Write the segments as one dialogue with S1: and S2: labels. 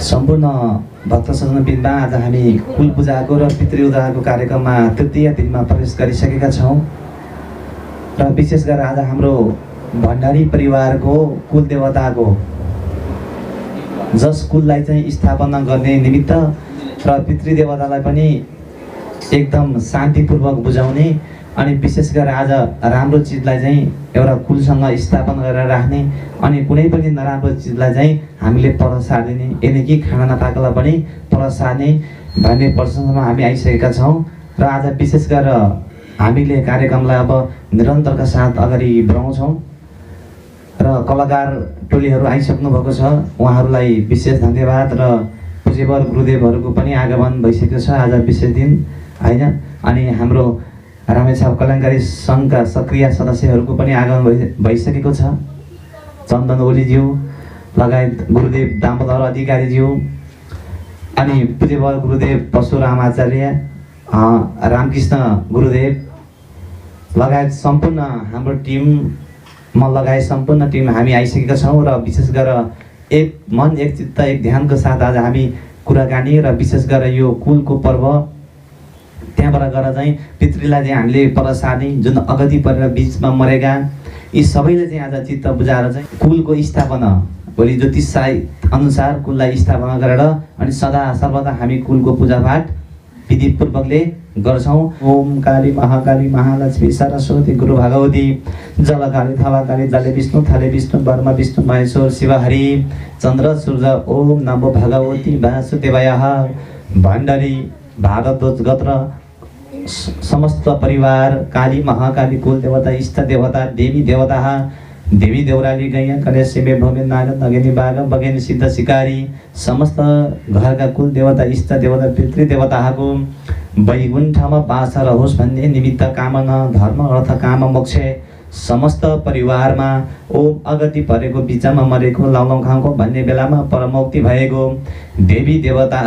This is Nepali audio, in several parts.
S1: सम्पूर्ण भक्त सजनबिन्दमा आज हामी कुल पूजाको र पितृ उदाहरणको कार्यक्रममा तृतीय दिनमा प्रवेश गरिसकेका छौँ र विशेष गरेर आज हाम्रो भण्डारी परिवारको कुल देवताको जस कुललाई चाहिँ स्थापना गर्ने निमित्त र पितृ देवतालाई पनि एकदम शान्तिपूर्वक बुझाउने अनि विशेष गरेर आज राम्रो चिजलाई चाहिँ एउटा कुलसँग स्थापना गरेर राख्ने अनि कुनै पनि नराम्रो चिजलाई चाहिँ हामीले पर सार्दिने यदि कि खाना नपाएकोलाई पनि पर सार्ने भन्ने प्रसङ्गमा हामी आइसकेका छौँ र आज विशेष गरेर हामीले कार्यक्रमलाई अब निरन्तरका साथ अगाडि बढाउँछौँ र कलाकार टोलीहरू आइसक्नु भएको छ। उहाँहरूलाई विशेष धन्यवाद र पूज्यवर गुरुदेवहरूको पनि आगमन भइसकेको छ आज विशेष दिन होइन। अनि हाम्रो रामेछाप कल्याणकारी सङ्घका सक्रिय सदस्यहरूको पनि आगमन भइसकेको छ। चन्दन ओलीज्यू लगायत गुरुदेव दामोदर अधिकारीज्यू अनि पूज्यवर गुरुदेव परशुराम आचार्य रामकृष्ण गुरुदेव लगायत सम्पूर्ण हाम्रो टिम म लगायत सम्पूर्ण टिम हामी आइसकेका छौँ र विशेष गरेर एक मन एक चित्त एक ध्यानको साथ आज हामी कुराकानी र विशेष गरेर यो कुलको पर्व त्यहाँबाट गएर चाहिँ पितृलाई चाहिँ हामीले पर सार्ने जुन अगति परेर बिचमा मरेका यी सबैले चाहिँ आज चित्त बुझाएर चाहिँ कुलको स्थापना भोलि ज्योतिष अनुसार कुललाई स्थापना गरेर अनि सदा सर्वदा हामी कुलको पूजापाठ विधिपूर्वकले गर्छौँ। ओम काली महाकाली महालक्ष्मी सरस्वती गुरु भगवती जलकाली थलकाली जले विष्णु थले विष्णु वर्मा विष्णु महेश्वर शिव हरि चन्द्र सूर्य ओम नमो भगवती वासुदेवाय भण्डारी भारद्वाज गोत्र समस्त परिवार काली महाकाली कुल देवता इष्ट देवता देवी देवता देवी देउराली गैया गणेश शिवे भूमि नागद नगेनी बाघ बगेनी सिद्ध शिकारी समस्त घरका कुल देवता इष्ट देवता पितृ देवताको वैकुण्ठमा बास रहोस् भन्ने निमित्त कामना धर्म अर्थ काम मोक्ष समस्त परिवारमा ओम अगति परेको बिचमा मरेको लौलौ खाएको भन्ने बेलामा परमोक्ति भएको देवी देवता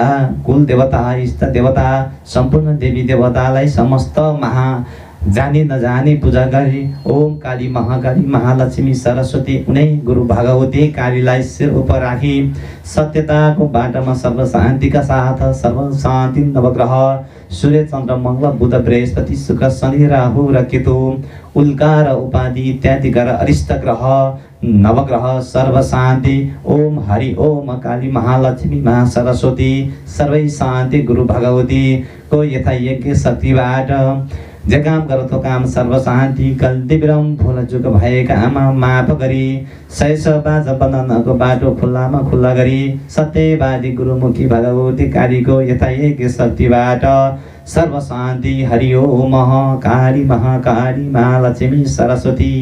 S1: कुल देवता इष्ट देवता सम्पूर्ण देवी देवतालाई समस्त जानी नजानी पूजा गरी ओम काली महाकाली महालक्ष्मी सरस्वती उनै गुरु भगवती कालीलाई शिर उप राखी सत्यताको बाटोमा सर्व शान्तिका साथ सर्व शान्ति नवग्रह सूर्य चन्द्र मङ्गल बुध बृहस्पति शुक्र शनि राहु र केतु उल्का र उपाधि इत्यादि गरेर अरिष्ट ग्रह नवग्रह सर्व शान्ति ओम हरि ओम काली महालक्ष्मी महासरस्वती सर्वै शान्ति गुरु भगवती को यथा यज्ञ शक्तिबाट जे काम गरथो काम सर्व शान्ति गल्ती विरम भुल चुक भएका आमा माफ गरी शैष बाज बन्दनको बाटो खुल्लामा खुल्ला गरी सत्यवादी गुरुमुखी भगवती कालीको यथायज्ञ शक्तिबाट सर्व शान्ति हरि ओम काली महाकाली महालक्ष्मी सरस्वती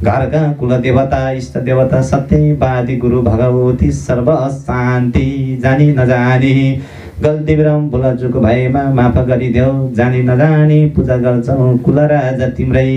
S1: घरका कुल देवता इष्ट देवता सत्यवादी गुरु भगवती सर्व शान्ति जानी नजानी गल्ती विरम भुल चुक भएमा माफ गरिदेऊ जानी नजानी पूजा गर्छौँ कुलराजा तिम्रै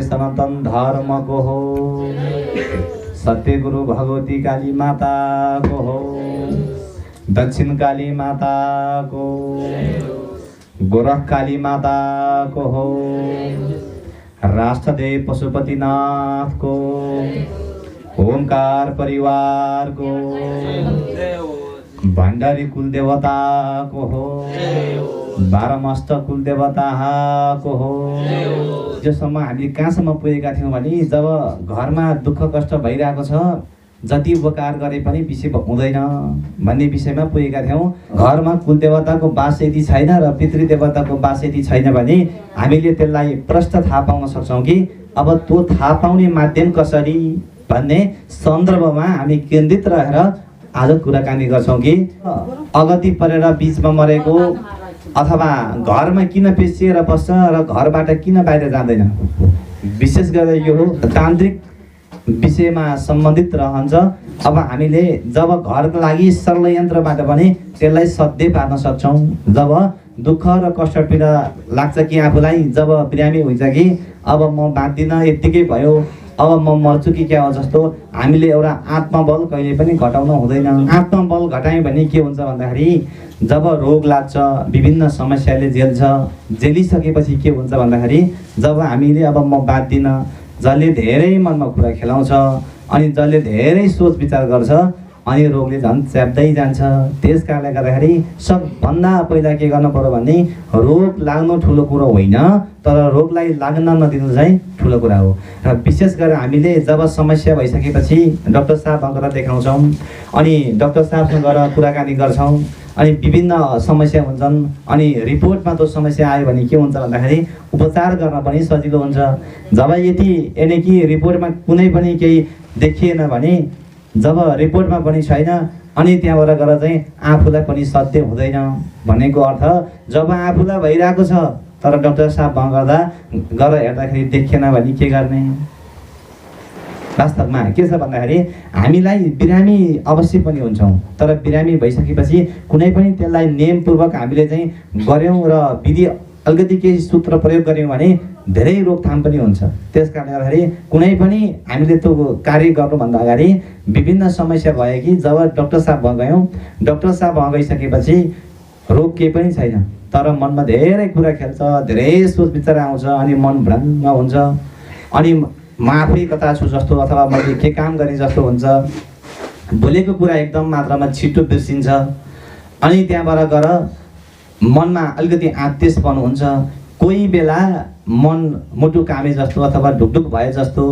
S1: सनातन धर्मको हो सत्य गुरु भगवती काली माता को हो दक्षिण काली माता को गोरख काली माता को हो राष्ट्रदेव पशुपतिनाथ को ओमकार परिवार को भण्डारी कुल देवता को हो बाह्रमस्त कुल देवताको हो। जोसम्म हामी कहाँसम्म पुगेका थियौँ भने जब घरमा दुःख कष्ट भइरहेको छ, जति उपकार गरे पनि विषय हुँदैन भन्ने विषयमा पुगेका थियौँ। घरमा कुलदेवताको वास यदि छैन र पितृदेवताको वास यदि छैन भने हामीले त्यसलाई प्रष्ट थाहा पाउन सक्छौँ कि अब त्यो थाहा पाउने माध्यम कसरी भन्ने सन्दर्भमा हामी केन्द्रित रहेर आज कुराकानी गर्छौँ कि अगति परेर बिचमा मरेको अथवा घरमा किन पेसिएर बस्छ र घरबाट किन बाहिर जाँदैन, विशेष गरेर यो तान्त्रिक विषयमा सम्बन्धित रहन्छ। अब हामीले जब घरको लागि षड्यन्त्रबाट पनि त्यसलाई सध्य पार्न सक्छौँ। जब दुःख र कष्ट पीडा लाग्छ कि आफूलाई, जब बिरामी हुन्छ कि अब म बाँच्दिनँ यत्तिकै भयो, अब म मर्छु कि क्या हो जस्तो हामीले एउटा आत्मबल कहिले पनि घटाउन हुँदैन। आत्मबल घटायौँ भने के हुन्छ भन्दाखेरि जब रोग लाग्छ, विभिन्न समस्याले जेलिसकेपछि के हुन्छ भन्दाखेरि जब हामीले अब म बाँच्दिनँ, जसले धेरै मनमा कुरा खेलाउँछ अनि जसले धेरै सोच विचार गर्छ अनि रोगले झन् च्याप्दै जान्छ। त्यस कारणले गर्दाखेरि सबभन्दा पहिला के गर्नु पर्यो भने रोग लाग्नु ठुलो कुरो होइन, तर रोगलाई लाग्न नदिनु चाहिँ ठुलो कुरा हो। र विशेष गरेर हामीले जब समस्या भइसकेपछि डाक्टर साहब गएर देखाउँछौँ अनि डाक्टर साहबसँग गएर कुराकानी गर्छौँ अनि विभिन्न समस्या हुन्छन् अनि रिपोर्टमा त्यो समस्या आयो भने के हुन्छ भन्दाखेरि उपचार गर्न पनि सजिलो हुन्छ। जब यदि यानि कि रिपोर्टमा कुनै पनि केही देखिएन भने, जब रिपोर्टमा पनि छैन अनि त्यहाँबाट गएर चाहिँ आफूलाई पनि सत्य हुँदैन भनेको अर्थ जब आफूलाई भइरहेको छ तर डाक्टर साहब गर्दा गएर हेर्दाखेरि देखिएन भने के गर्ने। वास्तवमा के छ भन्दाखेरि हामीलाई बिरामी अवश्य पनि हुन्छौँ, तर बिरामी भइसकेपछि कुनै पनि त्यसलाई नियमपूर्वक हामीले चाहिँ गऱ्यौँ र विधि अलिकति केही सूत्र प्रयोग गऱ्यौँ भने धेरै रोकथाम पनि हुन्छ। त्यस कारणले गर्दाखेरि कुनै पनि हामीले त्यो कार्य गर्नुभन्दा अगाडि विभिन्न समस्या भयो कि जब डाक्टर साहब गयौँ, डाक्टर साहब गइसकेपछि रोग केही पनि छैन तर मनमा धेरै कुरा खेल्छ, धेरै सोच विचार आउँछ अनि मन भ्रङ्ग हुन्छ अनि म आफै कता छु जस्तो अथवा मैले के काम गरेँ जस्तो हुन्छ, बोलेको कुरा एकदम मात्रामा छिटो बिर्सिन्छ अनि त्यहाँबाट गएर मनमा अलिकति आत्तेसपन हुन्छ, कोही बेला मन मुटु कामे जस्तो अथवा ढुकढुक भए जस्तो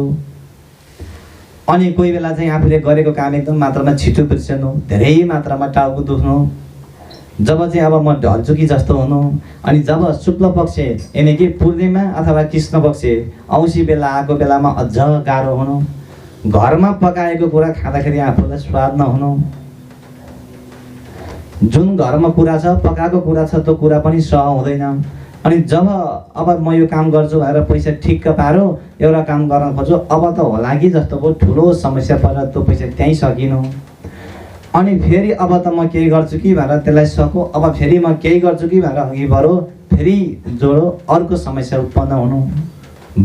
S1: अनि कोही बेला चाहिँ आफूले गरेको काम एकदम मात्रामा छिटो बिर्सनु, धेरै मात्रामा टाउको दुख्नु, जब चाहिँ अब म ढल्छु कि जस्तो हुनु अनि जब शुक्ल पक्ष यानि कि पूर्णिमा अथवा कृष्ण पक्ष औँसी बेला आएको बेलामा अझ गाह्रो हुनु, घरमा पकाएको कुरा खाँदाखेरि आफूलाई स्वाद नहुनु, जुन घरमा कुरा छ पकाएको कुरा छ त्यो कुरा पनि सह हुँदैन अनि जब अब म यो काम गर्छु भनेर पैसा ठिक्क पारो एउटा काम गर्न खोज्छु अब त होला कि जस्तो पो ठुलो समस्या परेर त्यो पैसा त्यहीँ सकिनु अनि फेरि अब त म केही गर्छु कि भनेर त्यसलाई सकु, अब फेरि म केही गर्छु कि भनेर अघि बढो, फेरि जोडो अर्को समस्या उत्पन्न हुनु,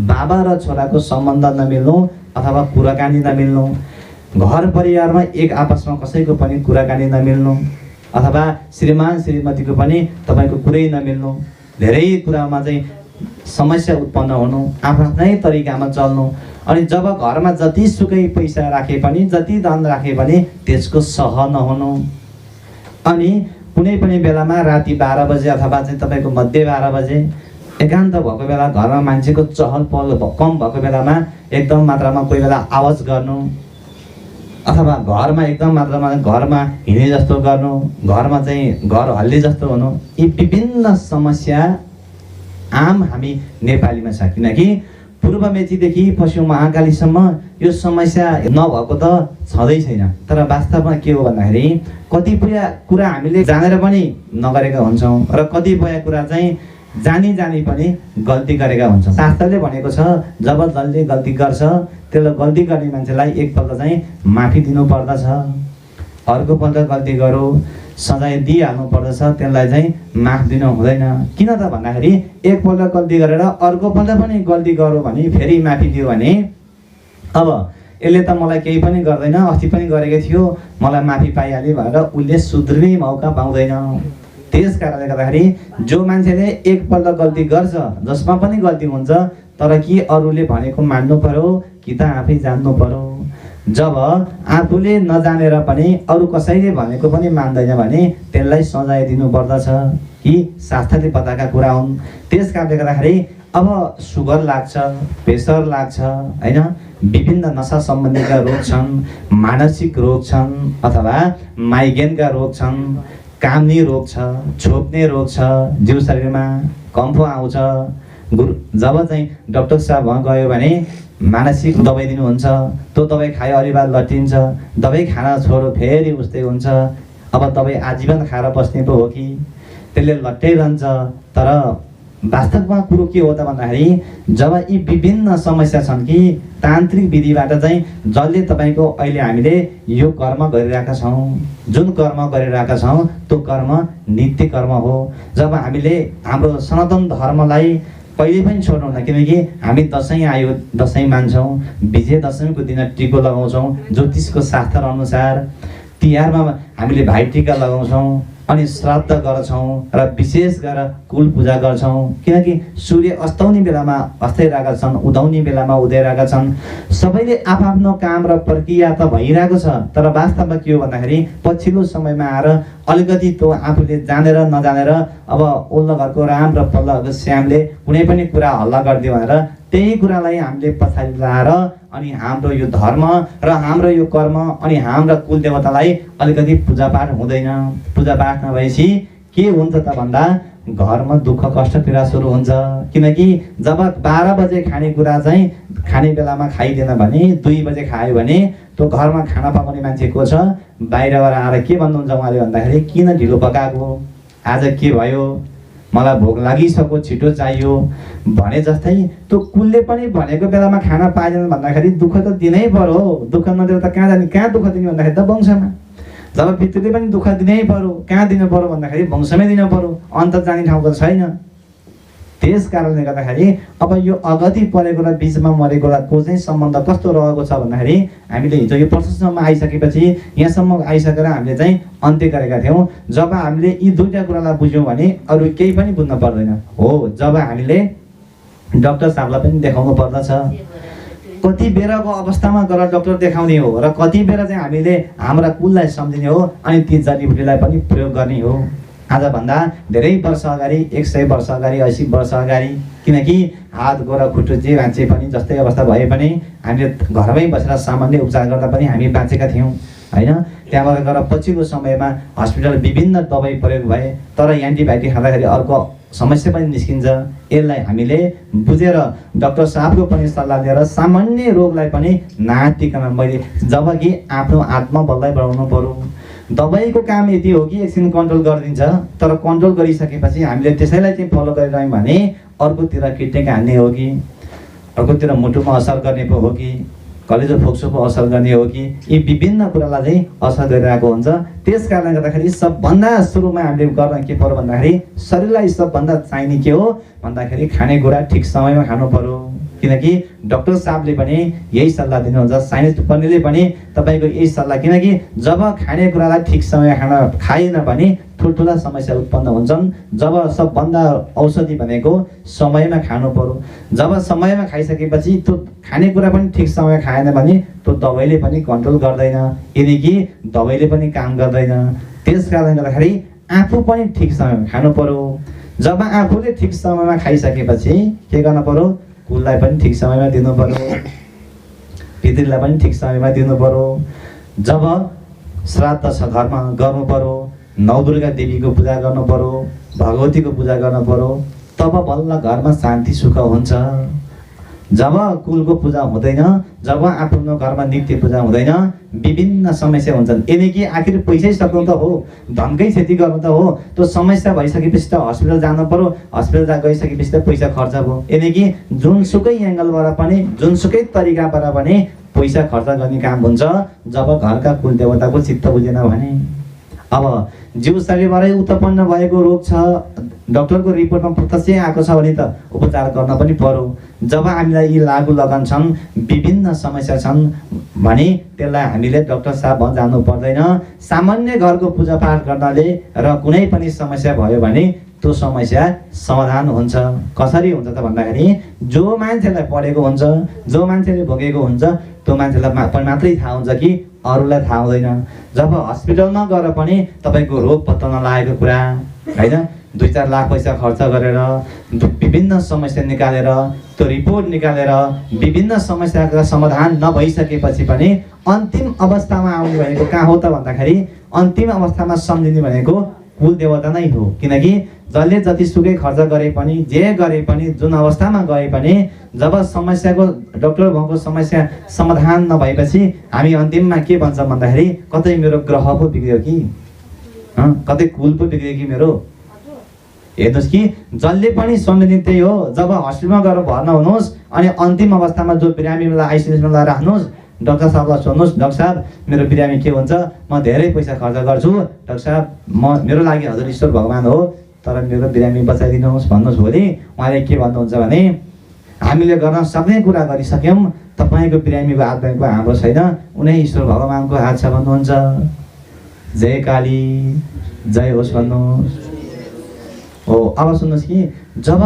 S1: बाबा र छोराको सम्बन्ध नमिल्नु अथवा कुराकानी नमिल्नु, घर परिवारमा एक आपसमा कसैको पनि कुराकानी नमिल्नु अथवा श्रीमान श्रीमतीको पनि तपाईँको कुरै नमिल्नु, धेरै कुरामा चाहिँ समस्या उत्पन्न हुनु, आफ्नै तरिकामा चल्नु अनि जब घरमा जतिसुकै पैसा राखे पनि जति धन राखे पनि त्यसको सह नहुनु अनि कुनै पनि बेलामा राति 12 बजे अथवा चाहिँ तपाईँको मध्य 12 बजे एकान्त भएको बेला घरमा मान्छेको चहल पहल कम भएको बेलामा एकदम मात्रामा कोही बेला आवाज गर्नु अथवा घरमा एकदम मात्रामा घरमा हिँडे जस्तो गर्नु, घरमा चाहिँ घर हल्ले जस्तो हुनु, यी विभिन्न समस्या आम हामी नेपालीमा छ। किनकि पूर्व मेचीदेखि पश्चिम महाकालीसम्म यो समस्या नभएको त छँदै छैन, तर वास्तवमा के हो भन्दाखेरि कतिपय कुरा हामीले जानेर पनि नगरेका हुन्छौँ र कतिपय कुरा चाहिँ जानी पनि गल्ती गरेका हुन्छौँ। शास्त्रले भनेको छ जब जसले गल्ती गर्छ त्यसलाई गल्ती गर्ने मान्छेलाई एकपल्ट चाहिँ माफी दिनु पर्दछ, अर्कोपल्ट गल्ती गरो सजाय दिइहाल्नु पर्दछ, त्यसलाई चाहिँ माफ दिनु हुँदैन। किन त भन्दाखेरि एकपल्ट गल्ती गरेर अर्कोपल्ट पनि गल्ती गरौँ भने फेरि माफी दियो भने अब यसले त मलाई केही पनि गर्दैन, अस्ति पनि गरेको थियो मलाई माफी पाइहाल्यो भनेर उसले सुध्रिने मौका पाउँदैन। त्यस कारणले गर्दाखेरि जो मान्छेले एकपल्ट गल्ती गर्छ, जसमा पनि गल्ती हुन्छ, तर कि अरूले भनेको मान्नु पर्यो कि त आफै जान्नु पर्यो। जब आफूले नजानेर पनि अरू कसैले भनेको पनि मान्दैन भने त्यसलाई सजाय दिनुपर्दछ कि शास्त्रले बताएका कुरा हुन्। त्यस कारणले गर्दाखेरि अब सुगर लाग्छ, प्रेसर लाग्छ होइन, विभिन्न नशा सम्बन्धीका रोग छन्, मानसिक रोग छन् अथवा माइग्रेनका रोग छन्, कामनी रोग छ, छोप्ने रोग छ, जिउ शरीरमा कम्फो आउँछ। जब चाहिँ डाक्टर साहब वहाँ गयो भने मानसिक दबाई दिनुहुन्छ, त्यो दबाई खायो अलिबार लट्टिन्छ, दबाई खान छोडो फेरि उस्तै हुन्छ। अब दबाई आजीवन खाएर बस्ने पो हो कि त्यसले लट्टाइरहन्छ। तर वास्तवमा कुरो के हो त भन्दाखेरि जब यी विभिन्न समस्या छन् कि तान्त्रिक विधिबाट चाहिँ जसले तपाईँको अहिले हामीले यो कर्म गरिरहेका छौँ, जुन कर्म गरिरहेका छौँ त्यो कर्म नित्य कर्म हो। जब हामीले हाम्रो सनातन धर्मलाई कहिले पनि छोड्नुहुन्न, किनकि हामी दसैँ आयो दसैँ मान्छौँ, विजय दशमीको दिन टिको लगाउँछौँ ज्योतिषको शास्त्र अनुसार, तिहारमा हामीले भाइटिका लगाउँछौँ अनि श्राद्ध गर्छौँ र विशेष गरेर कुल पूजा गर्छौँ। किनकि सूर्य अस्ताउने बेलामा अस्ताइरहेका छन्, उदाउने बेलामा उदाइरहेका छन्। सबैले आफ्नो काम र प्रक्रिया त भइरहेको छ, तर वास्तवमा के हो भन्दाखेरि पछिल्लो समयमा आएर अलिकति त्यो आफूले जानेर नजानेर अब ओल्लो घरको राम र पल्लो घरको श्यामले कुनै पनि कुरा हल्ला गरिदियो भनेर त्यही कुरालाई हामीले पछाडि लाएर अनि हाम्रो यो धर्म र हाम्रो यो कर्म अनि हाम्रा कुल देवतालाई अलिकति पूजापाठ हुँदैन। पूजापाठ नभएपछि के हुन्छ त भन्दा घरमा दुःख कष्ट पीडा सुरु हुन्छ। किनकि जब 12 बजे खानेकुरा चाहिँ खाने बेलामा खाइदिएन भने 2 बजे खायो भने त्यो घरमा खाना पकाउने मान्छे को छ, बाहिरबाट आएर के भन्नुहुन्छ उहाँले भन्दाखेरि किन ढिलो पकाएको, आज के भयो, मलाई भोक लागिसक्यो, छिटो चाहियो भने जस्तै त्यो कुलले पनि भनेको बेलामा खाना पाएन भन्दाखेरि दुःख त दिनै पर्यो। दुःख नदिएर त कहाँ जाने, कहाँ दुःख दिने भन्दाखेरि त वंशमा। जब पितृले पनि दुःख दिनै पर्यो, कहाँ दिनु पर्यो भन्दाखेरि वंशमै दिनु पर्यो, अन्त जाने ठाउँ त छैन। त्यस कारणले गर्दाखेरि अब यो अगति परेको र बिचमा मरेकोको चाहिँ सम्बन्ध कस्तो रहेको छ भन्दाखेरि हामीले हिजो यो प्रश्नसम्म आइसकेपछि यहाँसम्म आइसकेर हामीले चाहिँ अन्त्य गरेका थियौँ। जब हामीले यी दुईटा कुरालाई बुझ्यौँ भने अरू केही पनि बुझ्न पर्दैन हो। जब हामीले डाक्टर साहबलाई पनि देखाउनु पर्दछ, कति बेरको अवस्थामा गएर डाक्टर देखाउने हो र कति बेर चाहिँ हामीले हाम्रा कुललाई सम्झिने हो अनि ती जडीबुटीलाई पनि प्रयोग गर्ने हो। आजभन्दा धेरै वर्ष अगाडि, 100 वर्ष अगाडि, 80 वर्ष अगाडि, किनकि हात गोरा खुट्टु जे मान्छे पनि जस्तै अवस्था भए पनि हामीले घरमै बसेर सामान्य उपचार गर्दा पनि हामी बाँचेका थियौँ होइन। त्यहाँबाट गएर पछिल्लो समयमा हस्पिटल विभिन्न दबाई प्रयोग भए, तर एन्टिबायोटिक खाँदाखेरि अर्को समस्या पनि निस्किन्छ। यसलाई हामीले बुझेर डाक्टर साहबको पनि सल्लाह लिएर सामान्य रोगलाई पनि नातिकन मैले जबकि आफ्नो आत्मबललाई बढाउनु पर्यो। दबाईको काम यति हो कि एकछिन कन्ट्रोल गरिदिन्छ, तर कन्ट्रोल गरिसकेपछि हामीले त्यसैलाई चाहिँ फलो गरिरह्यौँ भने अर्कोतिर किडनीका हान्ने हो कि, अर्कोतिर मुटुमा असर गर्ने पो हो कि, कलेजो फोक्सोको असर गर्ने हो कि, यी विभिन्न कुरालाई चाहिँ असर गरिरहेको हुन्छ। त्यस कारणले गर्दाखेरि सबभन्दा सुरुमा हामीले गर्न के पर्यो भन्दाखेरि शरीरलाई सबभन्दा चाहिने के हो भन्दाखेरि खानेकुरा ठिक समयमा खानु पर्यो। किनकि डाक्टर साहबले पनि यही सल्लाह दिनुहुन्छ, साइन्स पढ्नेले पनि तपाईँको यही सल्लाह, किनकि जब खानेकुरालाई ठिक समयमा खाएन भने ठुल्ठुला समस्या उत्पन्न हुन्छन्। जब सबभन्दा औषधि भनेको समयमा खानु पर्यो। जब समयमा खाइसकेपछि त्यो खानेकुरा पनि ठिक समय खाएन भने त्यो दबाईले पनि कन्ट्रोल गर्दैन, किनकि दबाईले पनि काम गर्दैन। त्यस कारणले गर्दाखेरि आफू पनि ठिक समयमा खानु पर्यो। जब आफूले ठिक समयमा खाइसकेपछि के गर्नु पर्यो, कुललाई पनि ठिक समयमा दिनु पर्यो, पितृलाई पनि ठिक समयमा दिनु पर्यो। जब श्राद्ध छ घरमा गर्नु पर्यो, नवदुर्गा देवीको पूजा गर्नु पर्यो, भगवतीको पूजा गर्नु पर्यो, तब बल्ल घरमा शान्ति सुख हुन्छ। जब कुलको पूजा हुँदैन, जब आफ्नो घरमा नित्य पूजा हुँदैन, विभिन्न समस्या हुन्छन्। यदि आखिर पैसै सक्नु त हो, धनकै क्षति गर्नु त हो, त्यो समस्या भइसकेपछि त हस्पिटल जानु पर्यो, हस्पिटल गइसकेपछि त पैसा खर्च भयो। यदि जुनसुकै एङ्गलबाट पनि जुनसुकै तरिकाबाट पनि पैसा खर्च गर्ने काम हुन्छ जब घरका कुल देवताको चित्त बुझेन भने। अब जिउ शरीरबाटै उत्पन्न भएको रोग छ, डाक्टरको रिपोर्टमा प्रत्यक्ष आएको छ भने त उपचार गर्न पनि पर्यो। जब हामीलाई यी लागु लगन छन्, विभिन्न समस्या छन् भने त्यसलाई हामीले डाक्टर साहब जानु पर्दैन। सामान्य घरको पूजापाठ गर्नाले र कुनै पनि समस्या भयो भने त्यो समस्या समाधान हुन्छ। कसरी हुन्छ त भन्दाखेरि जो मान्छेलाई पढेको हुन्छ, जो मान्छेले भोगेको हुन्छ, त्यो मान्छेलाई मात्रै थाहा हुन्छ कि अरूलाई थाहा हुँदैन। जब हस्पिटलमा गएर पनि तपाईँको रोग पत्ता नलागेको कुरा होइन, 2-4 लाख पैसा खर्च गरेर विभिन्न समस्या निकालेर त्यो रिपोर्ट निकालेर विभिन्न समस्याका समाधान नभइसकेपछि पनि अन्तिम अवस्थामा आउने भनेको कहाँ हो त भन्दाखेरि अन्तिम अवस्थामा सम्झिने भनेको कुल देवता नै हो। किनकि जसले जतिसुकै खर्च गरे पनि जे गरे पनि जुन अवस्थामा गए पनि जब समस्याको डक्टर भएको समस्या समाधान नभएपछि हामी अन्तिममा के भन्छ भन्दाखेरि कतै मेरो ग्रह पो बिग्रियो कि, कतै कुल पो बिग्रियो कि मेरो। हेर्नुहोस् कि जसले पनि सम्झिने त्यही हो। जब हस्पिटलमा गएर भर्ना हुनुहोस् अनि अन्तिम अवस्थामा जो बिरामीलाई आइसियुमा लगाएर राख्नुहोस्, डाक्टर साहबलाई सोध्नुहोस्, डाक्टर साहब मेरो बिरामी के हुन्छ, म धेरै पैसा खर्च गर्छु, डाक्टर साहब मेरो लागि हजुर ईश्वर भगवान हो, तर मेरो बिरामी बचाइदिनुहोस् भन्नुहोस्। भोलि उहाँले के भन्नुहुन्छ भने हामीले गर्न सक्ने कुरा गरिसक्यौँ, तपाईँको बिरामीको हात भएको हाम्रो छैन, उनै ईश्वर भगवानको हात छ भन्नुहुन्छ। जय काली जय होस् भन्नुहोस्। हो अब सुन्नुहोस् कि जब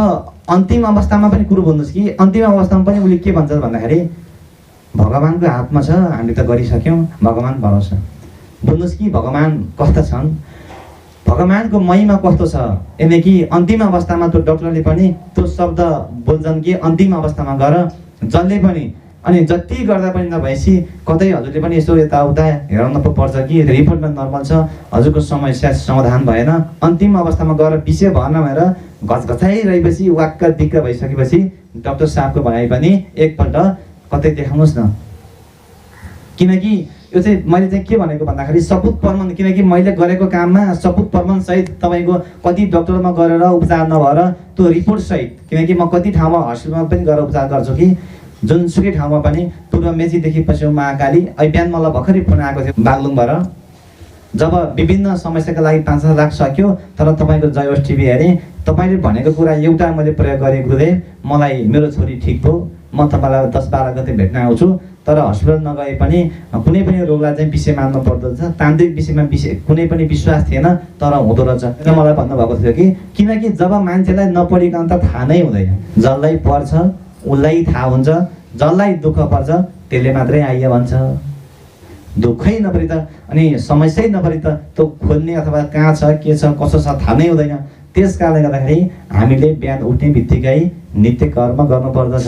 S1: अन्तिम अवस्थामा पनि कुरो भन्नुहोस् कि अन्तिम अवस्थामा पनि उसले के भन्छ भन्दाखेरि भगवानको हातमा छ, हामीले त गरिसक्यौँ, भगवान भरोसा। बुझ्नुहोस् कि भगवान कस्ता छन्, भगवानको महिमा कस्तो छ। यानि कि अन्तिम अवस्थामा त्यो डक्टरले पनि त्यो शब्द बोल्छन् कि अन्तिम अवस्थामा गएर जसले पनि अनि जति गर्दा पनि नभएपछि कतै हजुरले पनि यसो यताउता हेराउन पो पर्छ कि रिपोर्टमा नर्मल छ, हजुरको समस्या समाधान भएन, अन्तिम अवस्थामा गएर विषय भर्ना भएर घचघचाइरहेपछि वाक्क दिक्क भइसकेपछि डाक्टर साहबको भनाइ पनि एकपल्ट कतै देखाउनुहोस् न। किनकि यो चाहिँ मैले चाहिँ के भनेको भन्दाखेरि सबुत प्रमाण, किनकि मैले गरेको काममा सबुत प्रमाण सहित तपाईँको कति डक्टरमा गरेर उपचार नभएर त्यो रिपोर्ट सहित, किनकि म कति ठाउँमा हस्पिटलमा पनि गएर उपचार गर्छु कि जुनसुकै ठाउँमा पनि पूर्व मेचीदेखि पश्चिम महाकाली। बिहान मलाई भर्खरै फोन आएको थियो बागलुङबाट, जब विभिन्न समस्याका लागि 5-6 लाख सक्यो तर तपाईँको जयहोस् टिभी हेरेँ, तपाईँले भनेको कुरा एउटा मैले प्रयोग गरेँ गुरुदेव, मलाई मेरो छोरी ठिक भयो, म तपाईँलाई 10-12 गते भेट्न आउँछु, तर हस्पिटल नगए पनि कुनै पनि रोगलाई चाहिँ विषय मान्नु पर्दछ, तान्त्रिक विषयमा कुनै पनि विश्वास थिएन तर हुँदो रहेछ मलाई भन्नुभएको थियो कि। किनकि जब मान्छेलाई नपढिकन त थाहा नै हुँदैन, जसलाई पढ्छ उसलाई थाहा हुन्छ, जसलाई दुःख पर्छ त्यसले मात्रै आइया भन्छ। दुःखै नपरि त अनि समस्यै नपरि त त्यो खोल्ने अथवा कहाँ छ के छ कसो छ थाहा नै हुँदैन। त्यस कारणले गर्दाखेरि हामीले बिहान उठ्ने बित्तिकै नित्य कर्म गर्नुपर्दछ।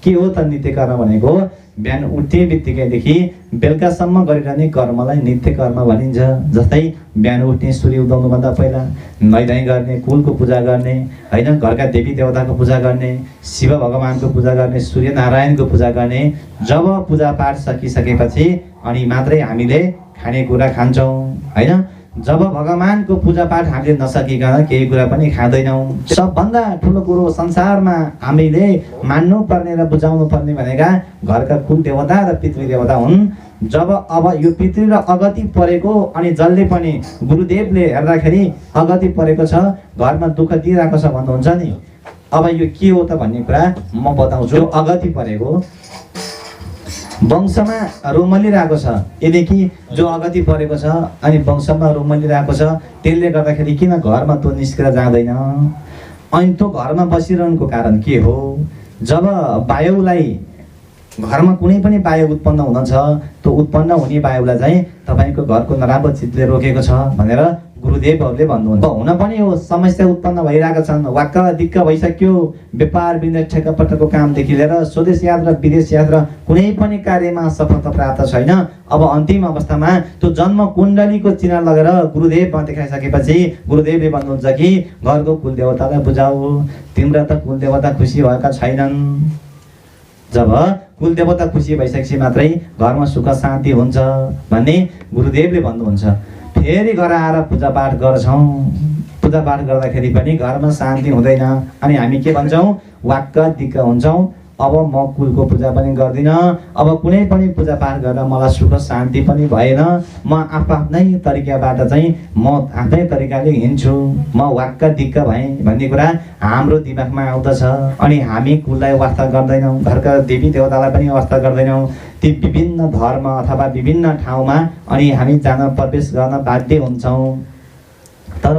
S1: के हो त नित्य कर्म भनेको? बिहान उठ्ने बित्तिकैदेखि बेलुकासम्म गरिरहने कर्मलाई नित्य कर्म भनिन्छ। जस्तै बिहान उठ्ने, सूर्य उदाउनुभन्दा पहिला नुहाइधुवाइ गर्ने, कुलको पूजा गर्ने होइन, घरका देवी देवताको पूजा गर्ने, शिव भगवानको पूजा गर्ने, सूर्य नारायणको पूजा गर्ने। जब पूजापाठ सकिसकेपछि अनि मात्रै हामीले खानेकुरा खान्छौँ होइन। जब भगवानको पूजापाठ हामीले नसकिकन केही कुरा पनि खाँदैनौँ। सबभन्दा ठुलो कुरो संसारमा हामीले मान्नु पर्ने र बुझाउनु पर्ने भनेका घरका कुल देवता र पितृ देवता हुन्। जब अब यो पितृ र अगति परेको अनि जसले पनि गुरुदेवले हेर्दाखेरि अगति परेको छ, घरमा दुःख दिइरहेको छ भन्नुहुन्छ नि, अब यो के हो त भन्ने कुरा म बताउँछु। अगति परेको वंशमा रोमलिरहेको छ, यदि कि जो अगति परेको छ अनि वंशमा रोमलिरहेको छ, त्यसले गर्दाखेरि किन घरमा त्यो निस्केर जाँदैन? अनि त्यो घरमा बसिरहनुको कारण के हो? जब वायुलाई घरमा कुनै पनि वायु उत्पन्न हुन छ, त्यो उत्पन्न हुने वायुलाई चाहिँ तपाईँको घरको नराम्रो चिजले रोकेको छ भनेर गुरुदेवहरूले भन्नुहुन्छ। हुन पनि हो समस्या उत्पन्न भइरहेका छन्, वाक्क दिक्क भइसक्यो, व्यापार बिजनेस ठेक्कापट्टाको कामदेखि लिएर स्वदेश यात्रा विदेश यात्रा कुनै पनि कार्यमा सफलता प्राप्त छैन। अब अन्तिम अवस्थामा त्यो जन्म कुण्डलीको चिन्ह लगेर गुरुदेवमा देखाइसकेपछि गुरुदेवले भन्नुहुन्छ कि घरको कुलदेवतालाई बुझाऊ, तिम्रा त कुलदेवता खुसी भएका छैनन्। जब कुलदेवता खुसी भइसकेपछि मात्रै घरमा सुख शान्ति हुन्छ भन्ने गुरुदेवले भन्नुहुन्छ। फेरि घर आएर पूजापाठ गर्छौँ, पूजापाठ गर्दाखेरि पनि घरमा शान्ति हुँदैन अनि हामी के भन्छौँ? वाक्क दिक्क हुन्छौँ। अब म कुलको पूजा पनि गर्दिनँ, अब कुनै पनि पूजापाठ गरेर मलाई सुख शान्ति पनि भएन, म आफ्नै तरिकाबाट चाहिँ म आफ्नै तरिकाले हिँड्छु, म वाक्क दिक्क भएँ भन्ने कुरा हाम्रो दिमागमा आउँदछ। अनि हामी कुललाई वास्ता गर्दैनौँ, घरका देवी देवतालाई पनि वास्ता गर्दैनौँ। ती विभिन्न धर्म अथवा विभिन्न ठाउँमा अनि हामी जान प्रवेश गर्न बाध्य हुन्छौँ। तर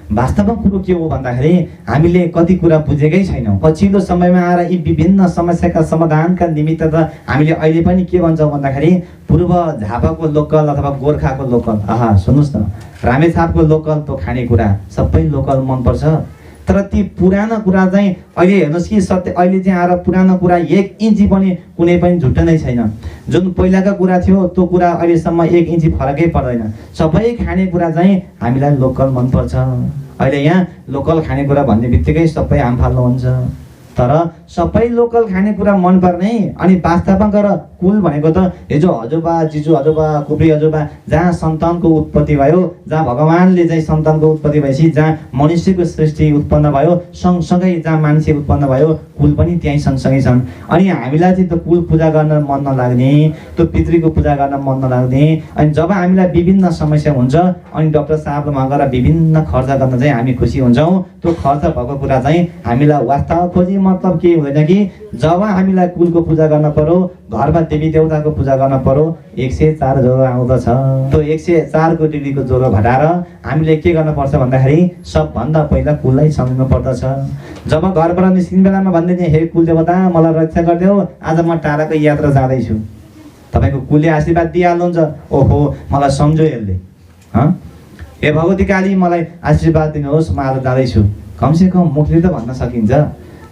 S1: वास्तवमा कुरो के हो भन्दाखेरि हामीले कति कुरा बुझेकै छैनौँ। पछिल्लो समयमा आएर यी विभिन्न समस्याका समाधानका निमित्त त हामीले अहिले पनि के भन्छौँ भन्दाखेरि पूर्व झापाको लोकल अथवा गोर्खाको लोकल, सुन्नुहोस् न, रामेछापको लोकल त्यो खानेकुरा सबै लोकल मनपर्छ। तर ती पुरानो कुरा चाहिँ अहिले हेर्नुहोस् कि सत्य अहिले चाहिँ आएर पुरानो कुरा 1 इन्ची पनि कुनै पनि झुट्टो नै छैन। जुन पहिलाका कुरा थियो त्यो कुरा अहिलेसम्म 1 इन्ची फरकै पर्दैन। सबै खानेकुरा चाहिँ हामीलाई लोकल मनपर्छ। अहिले यहाँ लोकल खानेकुरा भन्ने बित्तिकै सबै हाम फाल्नुहुन्छ। तर सबै लोकल खानेकुरा मनपर्ने अनि वास्तवमा गएर कुल भनेको त हिजो हजुरबा जिजु हजुरबा कुप्री हजुरबा जहाँ सन्तानको उत्पत्ति भयो, जहाँ भगवानले चाहिँ सन्तानको उत्पत्ति भएपछि जहाँ मनुष्यको सृष्टि उत्पन्न भयो, सँगसँगै जहाँ मान्छे उत्पन्न भयो कुल पनि त्यहीँ सँगसँगै छन्। अनि हामीलाई चाहिँ त्यो कुल पूजा गर्न मन नलाग्ने, त्यो पितृको पूजा गर्न मन नलाग्ने, अनि जब हामीलाई विभिन्न समस्या हुन्छ अनि डाक्टर साहबमा गएर विभिन्न खर्च गर्न चाहिँ हामी खुसी हुन्छौँ। त्यो खर्च भएको कुरा चाहिँ हामीलाई वास्तव खोजी मतलब के हुँदैन कि जब हामीलाई कुलको पूजा गर्न पर्यो, घरमा देवी देवताको पूजा गर्न पर्यो, 104 ज्वरो आउँदछ। त्यो 104 डिग्रीको ज्वरो घटाएर हामीले के गर्नुपर्छ भन्दाखेरि सबभन्दा पहिला कुललाई सम्झिनु पर्दछ। जब घरबाट निस्किने बेलामा भन्दै थिएँ, हे कुल देवता मलाई रक्षा गरिदेऊ, आज म टाढाको यात्रा जाँदैछु। तपाईँको कुलले आशीर्वाद दिइहाल्नुहुन्छ, ओहो मलाई सम्झो यसले, हे भगवती काली मलाई आशीर्वाद दिनुहोस्, म आज जाँदैछु। कमसेकम मुखले त भन्न सकिन्छ।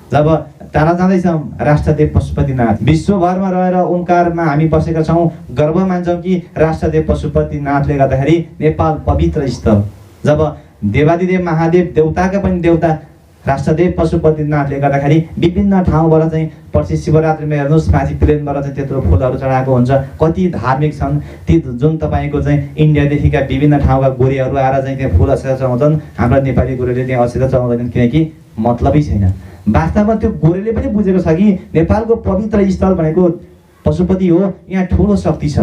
S1: जब टाढा जाँदैछौँ राष्ट्रदेव पशुपतिनाथ, विश्वभरमा रहेर ओंकारमा हामी बसेका छौँ, गर्व मान्छौँ कि राष्ट्रदेव पशुपतिनाथले गर्दाखेरि नेपाल पवित्र स्थल। जब देवादिदेव महादेव देवताका पनि देवता राष्ट्रदेव पशुपतिनाथले गर्दाखेरि विभिन्न ठाउँबाट चाहिँ पछि शिवरात्रिमा हेर्नुहोस् माथि प्लेनबाट चाहिँ त्यत्रो फुलहरू चढाएको हुन्छ। कति धार्मिक छन् ती, जुन तपाईँको चाहिँ इन्डियादेखिका विभिन्न ठाउँका गोरेहरू आएर चाहिँ त्यहाँ फुल अक्षता चढाउँछन्। हाम्रा नेपाली गोरेले त्यहाँ अक्षता चढाउँदैनन् किनकि मतलबै छैन। वास्तवमा त्यो गोरेले पनि बुझेको छ कि नेपालको पवित्र स्थल भनेको पशुपति हो, यहाँ ठुलो शक्ति छ।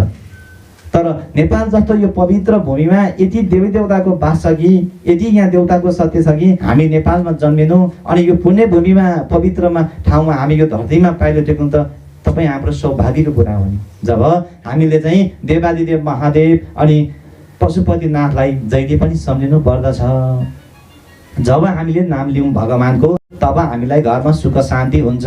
S1: तर नेपाल जस्तो यो पवित्र भूमिमा यति देवी देवताको बास छ कि, यति यहाँ देवताको सत्य छ कि हामी नेपालमा जन्मेनौँ अनि यो पुण्य भूमिमा पवित्रमा ठाउँमा हामी यो धरतीमा पाइलो टेक्नु त तपाईँ हाम्रो सौभाग्यको कुरा हो नि। जब हामीले चाहिँ देवादिदेव महादेव अनि पशुपतिनाथलाई जहिले पनि सम्झिनु पर्दछ। जब हामीले नाम लिउँ भगवानको तब हामीलाई घरमा सुख शान्ति हुन्छ।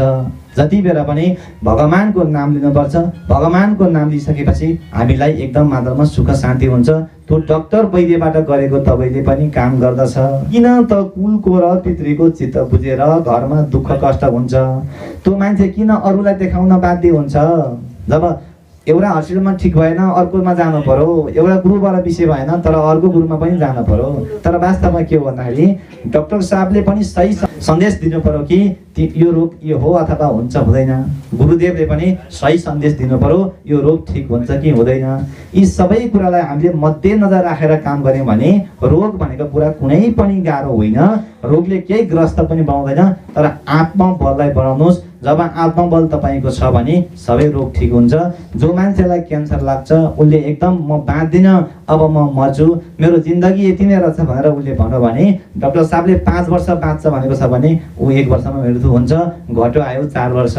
S1: जति बेला पनि भगवानको नाम लिनुपर्छ। भगवानको नाम लिइसकेपछि हामीलाई एकदम मात्रामा सुख शान्ति हुन्छ। त्यो डाक्टर वैद्यबाट गरेको तपाईँले पनि काम गर्दछ। किन त कुलको र पितृको चित्त बुझेर घरमा दुःख कष्ट हुन्छ। त्यो मान्छे किन अरूलाई देखाउन बाध्य हुन्छ। जब एउटा हस्पिटलमा ठिक भएन अर्कोमा जानु पर्यो, एउटा गुरुबाट विषय भएन तर अर्को गुरुमा पनि जानु पर्यो। तर वास्तवमा के हो भन्दाखेरि डाक्टर साहबले पनि सही सन्देश दिनु पर्यो कि यो रोग यो हो अथवा हुन्छ हुँदैन। गुरुदेवले पनि सही सन्देश दिनु पर्यो यो रोग ठिक हुन्छ कि हुँदैन। यी सबै कुरालाई हामीले मध्यनजर राखेर काम गऱ्यौँ भने रोग भनेको कुरा कुनै पनि गाह्रो होइन। रोगले केही ग्रस्त पनि बनाउँदैन। तर आत्मबललाई बढाउनुहोस्। जब आत्मबल तपाईँको छ भने सबै रोग ठिक हुन्छ। जो मान्छेलाई क्यान्सर लाग्छ उसले एकदम म बाँच्दिनँ, अब म मर्छु, मेरो जिन्दगी यति नै रहेछ भनेर उसले भन्यो भने डाक्टर साहबले 5 वर्ष बाँच्छ भनेको छ भने ऊ 1 वर्षमा मृत्यु हुन्छ। घट्यो आयो 4 वर्ष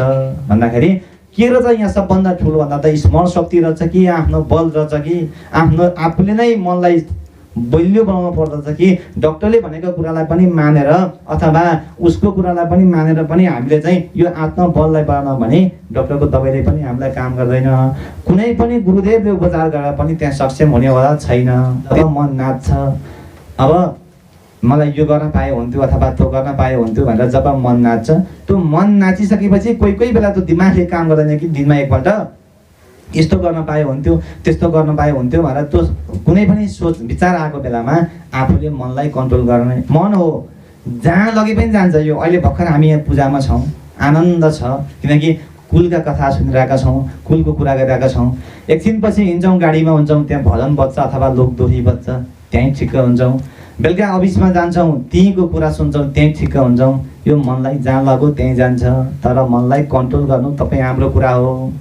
S1: भन्दाखेरि के रहेछ यहाँ सबभन्दा ठुलो भन्दा त स्मरण शक्ति रहेछ कि आफ्नो बल रहेछ कि आफ्नो आफूले नै मनलाई बलियो बनाउनु पर्दछ कि डाक्टरले भनेको कुरालाई पनि मानेर अथवा उसको कुरालाई पनि मानेर पनि हामीले चाहिँ यो आत्मबललाई बढाउन भने डाक्टरको दबाईले पनि हामीलाई काम गर्दैन। कुनै पनि गुरुदेवले उपचार गरेर पनि त्यहाँ सक्षम हुनेवाला छैन। अब मन नाच्छ, अब मलाई यो गर्न पाए हुन्थ्यो अथवा त्यो गर्न पाए हुन्थ्यो भनेर जब मन नाच्छ, त्यो मन नाचिसकेपछि कोही कोही बेला त्यो दिमागले काम गर्दैन कि दिनमा एकपल्ट यस्तो गर्न पाए हुन्थ्यो त्यस्तो गर्न पाए हुन्थ्यो भनेर त्यो कुनै पनि सोच विचार आएको बेलामा आफूले मनलाई कन्ट्रोल गर्ने। मन हो जहाँ लगे पनि जान्छ। यो अहिले भर्खर हामी यहाँ पूजामा छौँ, आनन्द छ किनकि कुलका कथा सुनिरहेका छौँ, कुलको कुरा गरिरहेका छौँ। एकछिनपछि हिँड्छौँ गाडीमा हुन्छौँ, त्यहाँ भजन बज्छ अथवा लोकदोही बज्छ, त्यहीँ ठिक्क हुन्छौँ। बेलुका अफिसमा जान्छौँ, त्यहीँको कुरा सुन्छौँ, त्यहीँ ठिक्क हुन्छौँ। यो मनलाई जहाँ लाग्यो त्यहीँ जान्छ। तर मनलाई कन्ट्रोल गर्नु तपाईँ हाम्रो कुरा हो।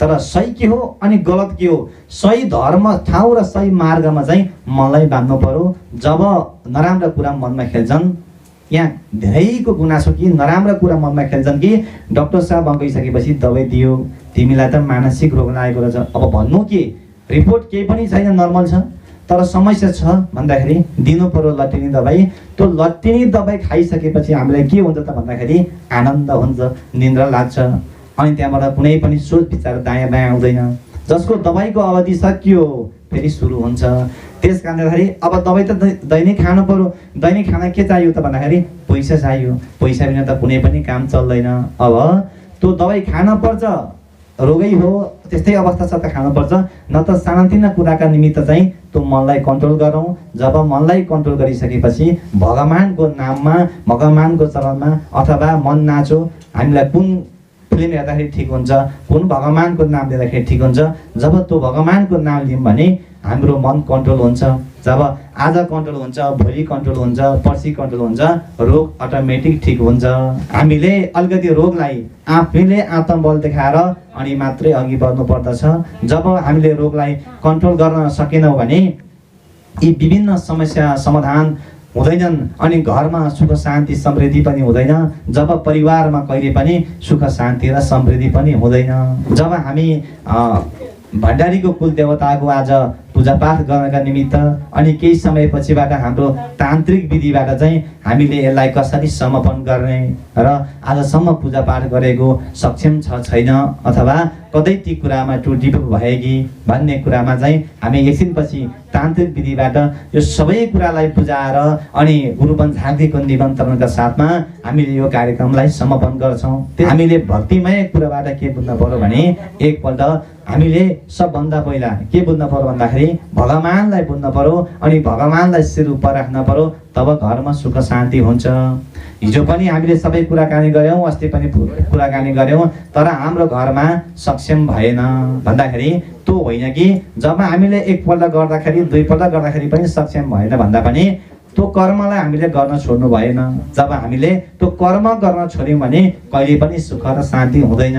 S1: तर सही के हो अनि गलत के हो, सही धर्म ठाउँ र सही मार्गमा चाहिँ मनलाई बाँध्नु पर्यो। जब नराम्रा कुरा मनमा खेल्छन्, यहाँ धेरैको गुनासो कि नराम्रा कुरा मनमा खेल्छन् कि डाक्टर साहब गइसकेपछि दबाई दियो, तिमीलाई त मानसिक रोग लागेको रहेछ। अब भन्नु के, रिपोर्ट केही पनि छैन, नर्मल छ। तर समस्या छ भन्दाखेरि दिनु पर्यो लट्टिनी दबाई। त्यो लट्टिनी दबाई खाइसकेपछि हामीलाई के हुन्छ त भन्दाखेरि आनन्द हुन्छ, निन्द्रा लाग्छ, अनि त्यहाँबाट कुनै पनि सोच विचार दायाँ बायाँ आउँदैन। जसको दबाईको अवधि सकियो फेरि सुरु हुन्छ। त्यस कारणले गर्दाखेरि अब दबाई त दैनिक खानु पर्यो। दैनिक खाना के चाहियो त भन्दाखेरि पैसा चाहियो। पैसा बिना त कुनै पनि काम चल्दैन। अब त्यो दबाई खान पर्छ, रोगै हो त्यस्तै अवस्था छ त खानुपर्छ, न त सानातिना कुराका निमित्त चाहिँ त्यो मनलाई कन्ट्रोल गरौँ। जब मनलाई कन्ट्रोल गरिसकेपछि भगवानको नाममा, भगवानको चरणमा अथवा मन नाचो। हामीलाई कुन फिल्म हेर्दाखेरि ठिक हुन्छ, कुन भगवानको नाम लिँदाखेरि ठिक हुन्छ, जब त्यो भगवानको नाम लियौँ भने हाम्रो मन कन्ट्रोल हुन्छ। जब आज कन्ट्रोल हुन्छ, भोलि कन्ट्रोल हुन्छ, पर्सि कन्ट्रोल हुन्छ, रोग अटोमेटिक ठिक हुन्छ। हामीले अलिकति रोगलाई आफैले आत्मबल देखाएर अनि मात्रै अघि बढ्नु पर्दछ। जब हामीले रोगलाई कन्ट्रोल गर्न सकेनौँ भने यी विभिन्न समस्या समाधान हुँदैनन् अनि घरमा सुख शान्ति समृद्धि पनि हुँदैन। जब परिवारमा कहिले पनि सुख शान्ति र समृद्धि पनि हुँदैन। जब हामी भण्डारीको कुल देवताको आज पूजापाठ गर्नका निमित्त अनि केही समयपछिबाट हाम्रो तान्त्रिक विधिबाट चाहिँ हामीले यसलाई कसरी समर्पण गर्ने र आजसम्म पूजापाठ गरेको सक्षम छ छैन अथवा कतै ती कुरामा त्रुटि भयो कि भन्ने कुरामा चाहिँ हामी एकछिनपछि तान्त्रिक विधिबाट यो सबै कुरालाई बुझाएर अनि गुरुवन झाँक्रीको निमन्त्रणका साथमा हामीले यो कार्यक्रमलाई समर्पण गर्छौँ। हामीले भक्तिमय कुराबाट के बुझ्न पर्यो भने एकपल्ट हामीले सबभन्दा पहिला के बुझ्न पर्यो भन्दाखेरि भगवानलाई बुझ्न पर्यो अनि भगवानलाई शिर उप राख्न पर्यो, तब घरमा सुख शान्ति हुन्छ। हिजो पनि हामीले सबै कुराकानी गऱ्यौँ, अस्ति पनि कुराकानी गऱ्यौँ, तर हाम्रो घरमा सक्षम भएन भन्दाखेरि त्यो होइन कि जब हामीले एकपल्ट गर्दाखेरि दुईपल्ट गर्दाखेरि पनि सक्षम भएन भन्दा पनि त्यो कर्मलाई हामीले गर्न छोड्नु भएन। जब हामीले त्यो कर्म गर्न छोड्यौँ भने कहिले पनि सुख र शान्ति हुँदैन।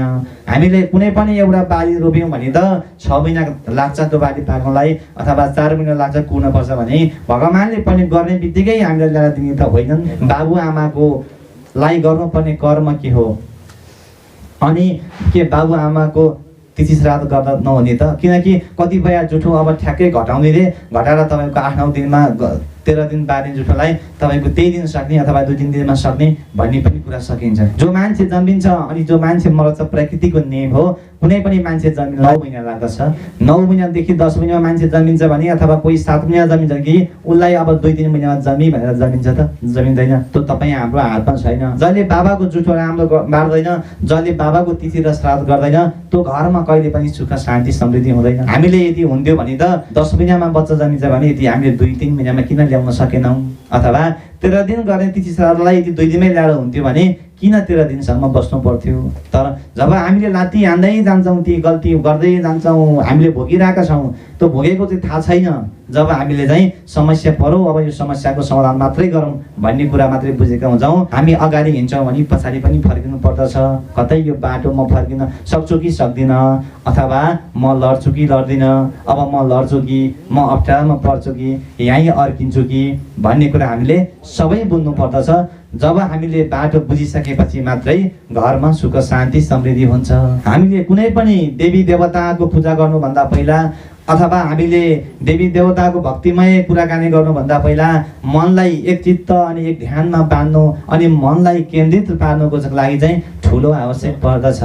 S1: हामीले कुनै पनि एउटा बाली रोप्यौँ भने त 6 महिना लाग्छ त्यो बाली पाक्नलाई अथवा 4 महिना लाग्छ कुर्नुपर्छ भने भगवानले पनि गर्ने बित्तिकै हामीले ल्याएर दिने त होइनन्। बाबुआमाको लाई गर्नुपर्ने कर्म के हो अनि के बाबुआमाको तिथि श्राद्ध गर्दा नहुने त? किनकि कतिपय जुठो अब ठ्याक्कै घटाउनेले घटाएर तपाईँको 8-9 दिनमा 13 दिन बार्ने जुठोलाई तपाईँको त्यही दिन सक्ने अथवा 2-3 दिनमा सक्ने भन्ने पनि कुरा सकिन्छ। जो मान्छे जन्मिन्छ अनि जो मान्छे मर्छ प्रकृतिको नियम हो। कुनै पनि मान्छे जन्मिन 9 महिना लाग्दछ। 9 महिनादेखि 10 महिनामा मान्छे जन्मिन्छ भने अथवा कोही 7 महिना जन्मिन्छ कि उसलाई अब 2-3 महिनामा जन्मी भनेर जन्मिन्छ त? जन्मिँदैन। त्यो तपाईँ हाम्रो हातमा छैन। जसले बाबाको जुठो राम्रो बार्दैन, जसले बाबाको तिथि र श्राद्ध गर्दैन, त्यो घरमा कहिले पनि सुख शान्ति समृद्धि हुँदैन। हामीले यदि हुन्थ्यो भने त 10 महिनामा बच्चा जन्मिन्छ भने यदि हामीले 2-3 महिनामा किन ल्याउन सकेनौँ? अथवा 13 दिन गर्ने तिथि श्राद्धलाई यदि 2 दिनमै ल्याएर हुन्थ्यो भने किन 13 दिनसम्म बस्नु पर्थ्यो? तर जब हामीले लात्ती हान्दै जान्छौँ, ती गल्ती गर्दै जान्छौँ, हामीले भोगिरहेका छौँ, त्यो भोगेको चाहिँ थाहा छैन। जब हामीले चाहिँ समस्या पर्यो अब यो समस्याको समाधान मात्रै गरौँ भन्ने कुरा मात्रै बुझेका हुन्छौँ, हामी अगाडि हिँड्छौँ भने पछाडि पनि फर्किनु पर्दछ। कतै यो बाटो म फर्किन सक्छु कि सक्दिनँ अथवा म लड्छु कि लड्दिनँ, अब म लड्छु कि म अप्ठ्यारोमा पर्छु कि यहीँ अर्किन्छु कि भन्ने कुरा हामीले सबै बुझ्नु पर्दछ। जब हामीले बाटो बुझिसकेपछि मात्रै घरमा सुख शान्ति समृद्धि हुन्छ। हामीले कुनै पनि देवी देवताको पूजा गर्नुभन्दा पहिला अथवा हामीले देवी देवताको भक्तिमय कुराकानी गर्नुभन्दा पहिला मनलाई एक चित्त अनि एक ध्यानमा बाँध्नु अनि मनलाई केन्द्रित पार्नुको लागि चाहिँ ठुलो आवश्यक पर्दछ।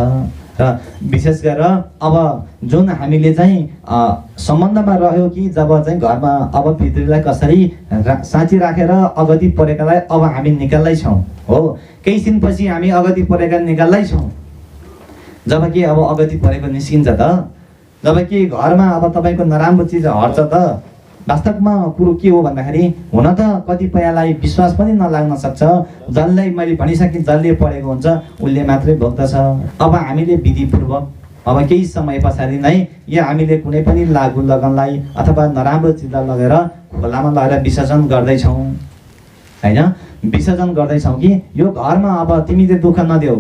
S1: र विशेष गरेर अब जुन हामीले चाहिँ सम्बन्धमा रह्यो कि जब चाहिँ घरमा अब पितृलाई कसरी साँची राखेर अगति परेकालाई अब हामी निकाल्दैछौँ हो। केही दिनपछि हामी अगति परेका निकाल्दैछौँ। जब कि अब अगति परेको निस्किन्छ त, जब कि घरमा अब तपाईँको नराम्रो चिज हट्छ त। वास्तवमा कुरो के हो भन्दाखेरि हुन त कतिपयलाई विश्वास पनि नलाग्न सक्छ। जसलाई मैले भनिसकेँ जसले पढेको हुन्छ उसले मात्रै भोग्दछ। अब हामीले विधिपूर्वक अब केही समय पछाडि नै या हामीले कुनै पनि लागु लगनलाई अथवा नराम्रो चिजलाई लगेर खोलामा लगेर विसर्जन गर्दैछौँ होइन। विसर्जन गर्दैछौँ कि यो घरमा अब तिमीले दुःख नदेऊ,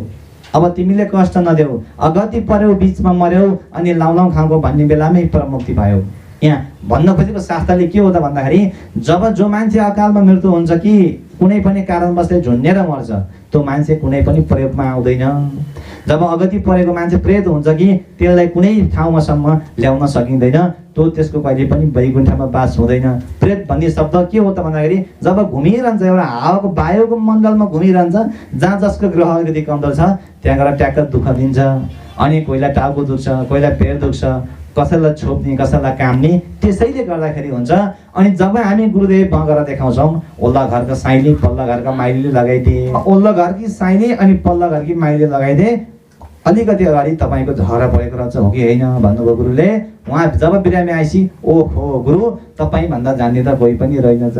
S1: अब तिमीले कष्ट नदेऊ, अगति पर्यौ बिचमा मर्यौ अनि लाउलाउ खाएको भन्ने बेलामै परमुक्ति भयो। यहाँ भन्न खोजेको शास्त्रले के हो त भन्दाखेरि जब जो मान्छे अकालमा मृत्यु हुन्छ कि कुनै पनि कारणवशले झुन्डेर मर्छ त्यो मान्छे कुनै पनि प्रयोगमा आउँदैन। जब अगति परेको मान्छे प्रेत हुन्छ कि त्यसलाई कुनै ठाउँमासम्म ल्याउन सकिँदैन, त्यो त्यसको कहिले पनि वैकुण्ठमा बास हुँदैन। प्रेत भन्ने शब्द के हो त भन्दाखेरि जब घुमिरहन्छ एउटा हावाको वायुको मण्डलमा घुमिरहन्छ, जहाँ जसको ग्रह अलिकति कमजोर छ त्यहाँ गएर ट्याक्क दुःख दिन्छ। अनि कोहीलाई टाउको दुख्छ, कोहीलाई पेट दुख्छ, कसैलाई छोप्ने, कसैलाई काम्ने, त्यसैले गर्दाखेरि हुन्छ। अनि जब हामी गुरुदेव गएर देखाउँछौँ, ओल्ला घरको साइली पल्ला घरका माइलीले लगाइदिए, ओल्ला घरकी साइली अनि पल्ला घरकी माइलीले लगाइदिए, अलिकति अगाडि तपाईँको झगडा परेको रहेछ हो कि होइन भन्नुभयो गुरुले। उहाँ जब बिरामी आएपछि ओहो गुरु तपाईँभन्दा जान्ने त कोही पनि रहेनछ।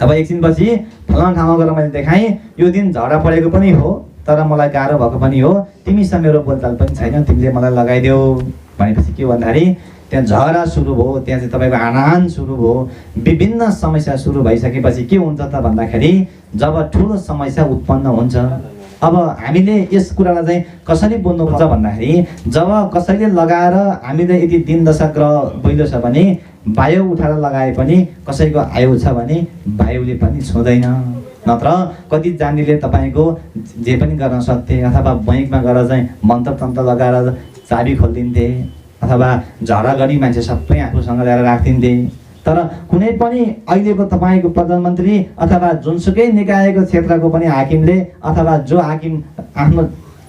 S1: अब एकछिनपछि फलाना ठाउँमा गएर मैले देखाएँ, यो दिन झगडा परेको पनि हो तर मलाई गाह्रो भएको पनि हो, तिमीसँग मेरो बोलचाल पनि छैन, तिमीले मलाई लगाइदेऊ भनेपछि के भन्दाखेरि त्यहाँ झगडा सुरु भयो, त्यहाँ चाहिँ तपाईँको आनान सुरु भयो, विभिन्न समस्या सुरु भइसकेपछि के हुन्छ त भन्दाखेरि जब ठुलो समस्या उत्पन्न हुन्छ, अब हामीले यस कुरालाई चाहिँ कसरी बुझ्नुपर्छ भन्दाखेरि जब कसैले लगाएर हामीले यदि दिन दशा ग्रह बैलो छ भने वायु उठाएर लगाए पनि कसैको आयु छ भने वायुले पनि छुँदैन। नत्र कति जान्नेले तपाईँको जे पनि गर्न सक्थे, अथवा बैङ्कमा गएर चाहिँ मन्त्र तन्त्र लगाएर चाबी खोलिदिन्थे, अथवा झगडा गरी मान्छे सबै आफूसँग ल्याएर राखिदिन्थे। तर कुनै पनि अहिलेको तपाईँको प्रधानमन्त्री अथवा जुनसुकै निकायको क्षेत्रको पनि हाकिमले अथवा जो हाकिम आफ्नो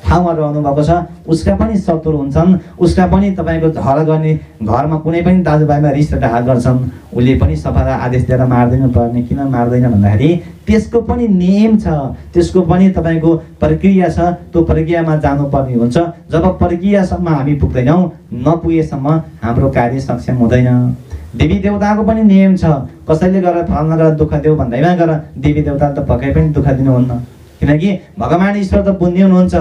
S1: ठाउँमा रहनु भएको छ उसका पनि शत्रु हुन्छन्, उसका पनि तपाईँको झगडा गर्ने घरमा कुनै पनि दाजुभाइमा रिस र ढाक गर्छन्, उसले पनि सफा आदेश दिएर मार्दैन पर्ने। किन मार्दैन भन्दाखेरि त्यसको पनि नियम छ, त्यसको पनि तपाईँको प्रक्रिया छ, त्यो प्रक्रियामा जानुपर्ने हुन्छ। जब प्रक्रियासम्म हामी पुग्दैनौँ, नपुगेसम्म हाम्रो कार्य सक्षम हुँदैन। देवी देवताको पनि नियम छ, कसैले गरेर फलाना गरेर दुःख देऊ भन्दैमा गएर देवी देवताले त पक्कै पनि दुःख दिनुहुन्न, किनकि भगवान् ईश्वर त बुझ्ने हुनुहुन्छ।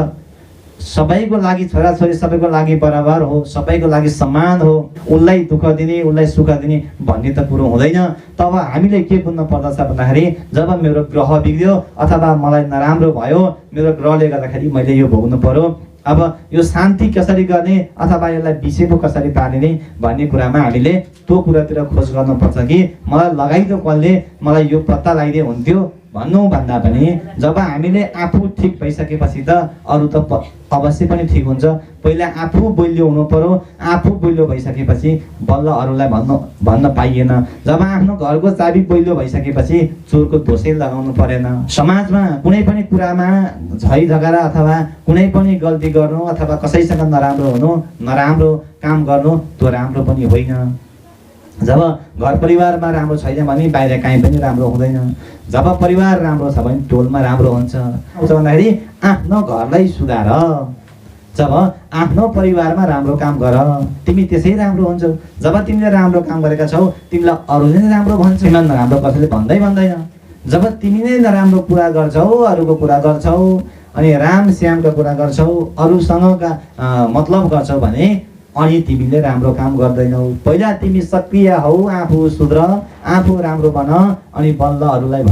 S1: सबैको लागि छोराछोरी सबैको लागि बराबर हो, सबैको लागि समान हो, उसलाई दुःख दिने उसलाई सुख दिने भन्ने त कुरो हुँदैन। तब हामीले के बुझ्नु पर्दछ भन्दाखेरि जब मेरो ग्रह बिग्रियो अथवा मलाई नराम्रो भयो, मेरो ग्रहले गर्दाखेरि मैले यो भोग्नु पर्यो, अब यो शान्ति कसरी गर्ने अथवा यसलाई विषयको कसरी पार्ने भन्ने कुरामा हामीले त्यो कुरातिर खोज गर्नुपर्छ कि मलाई लगाइदियो कसले, मलाई यो पत्ता लगाइदिए हुन्थ्यो भन्नु भन्दा पनि जब हामीले आफू ठिक भइसकेपछि त अरू त अवश्य पनि ठिक हुन्छ। पहिला आफू बलियो हुनु पर्यो, आफू बलियो भइसकेपछि बल्ल अरूलाई भन्न पाइएन। जब आफ्नो घरको चाबी बलियो भइसकेपछि चोरको दोषै लगाउनु परेन। समाजमा कुनै पनि कुरामा झै झगडा अथवा कुनै पनि गल्ती गर्नु अथवा कसैसँग नराम्रो हुनु, नराम्रो काम गर्नु त्यो राम्रो पनि होइन। जब घर परिवारमा राम्रो छैन भने बाहिर कहीँ पनि राम्रो हुँदैन। जब परिवार राम्रो छ भने टोलमा राम्रो हुन्छ। भन्दाखेरि आफ्नो घरलाई सुधार, जब आफ्नो परिवारमा राम्रो काम गर तिमी त्यसै राम्रो हुन्छौ। जब तिमीले राम्रो काम गरेका छौ तिमीलाई अरूले नै राम्रो भन्छ, तिमीलाई नराम्रो कसैले भन्दैन। जब तिमी नै नराम्रो कुरा गर्छौ, अरूको कुरा गर्छौ अनि राम श्यामको कुरा गर्छौ, अरूसँगका मतलब गर्छौ भने अनि तिमीले राम्रो काम गर्दैनौ। पहिला तिमी सक्रिय हौ, आफू सुध्र, आफू राम्रो बन अनि बल्ल अरूलाई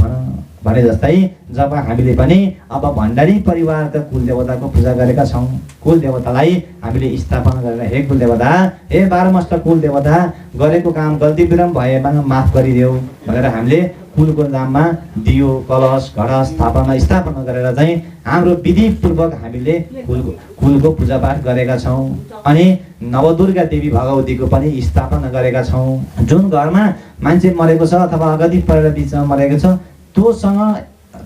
S1: भने जस्तै जब हामीले पनि अब भण्डारी परिवारका कुलदेवताको पूजा गरेका छौँ, कुलदेवतालाई हामीले स्थापना गरेर हे कुलदेवता, हे बाह्रमष्ट कुलदेवता, गरेको काम गल्ती विरम भएमा माफ गरिदेऊ भनेर हामीले कुलको नाममा दियो कलश घडा स्थापना गरेर चाहिँ हाम्रो विधिपूर्वक हामीले कुलको पूजापाठ गरेका छौँ। अनि नवदुर्गा देवी भगवतीको पनि स्थापना गरेका छौँ। जुन घरमा मान्छे मरेको छ अथवा अगति परेर बिचमा मरेको छ त्योसँग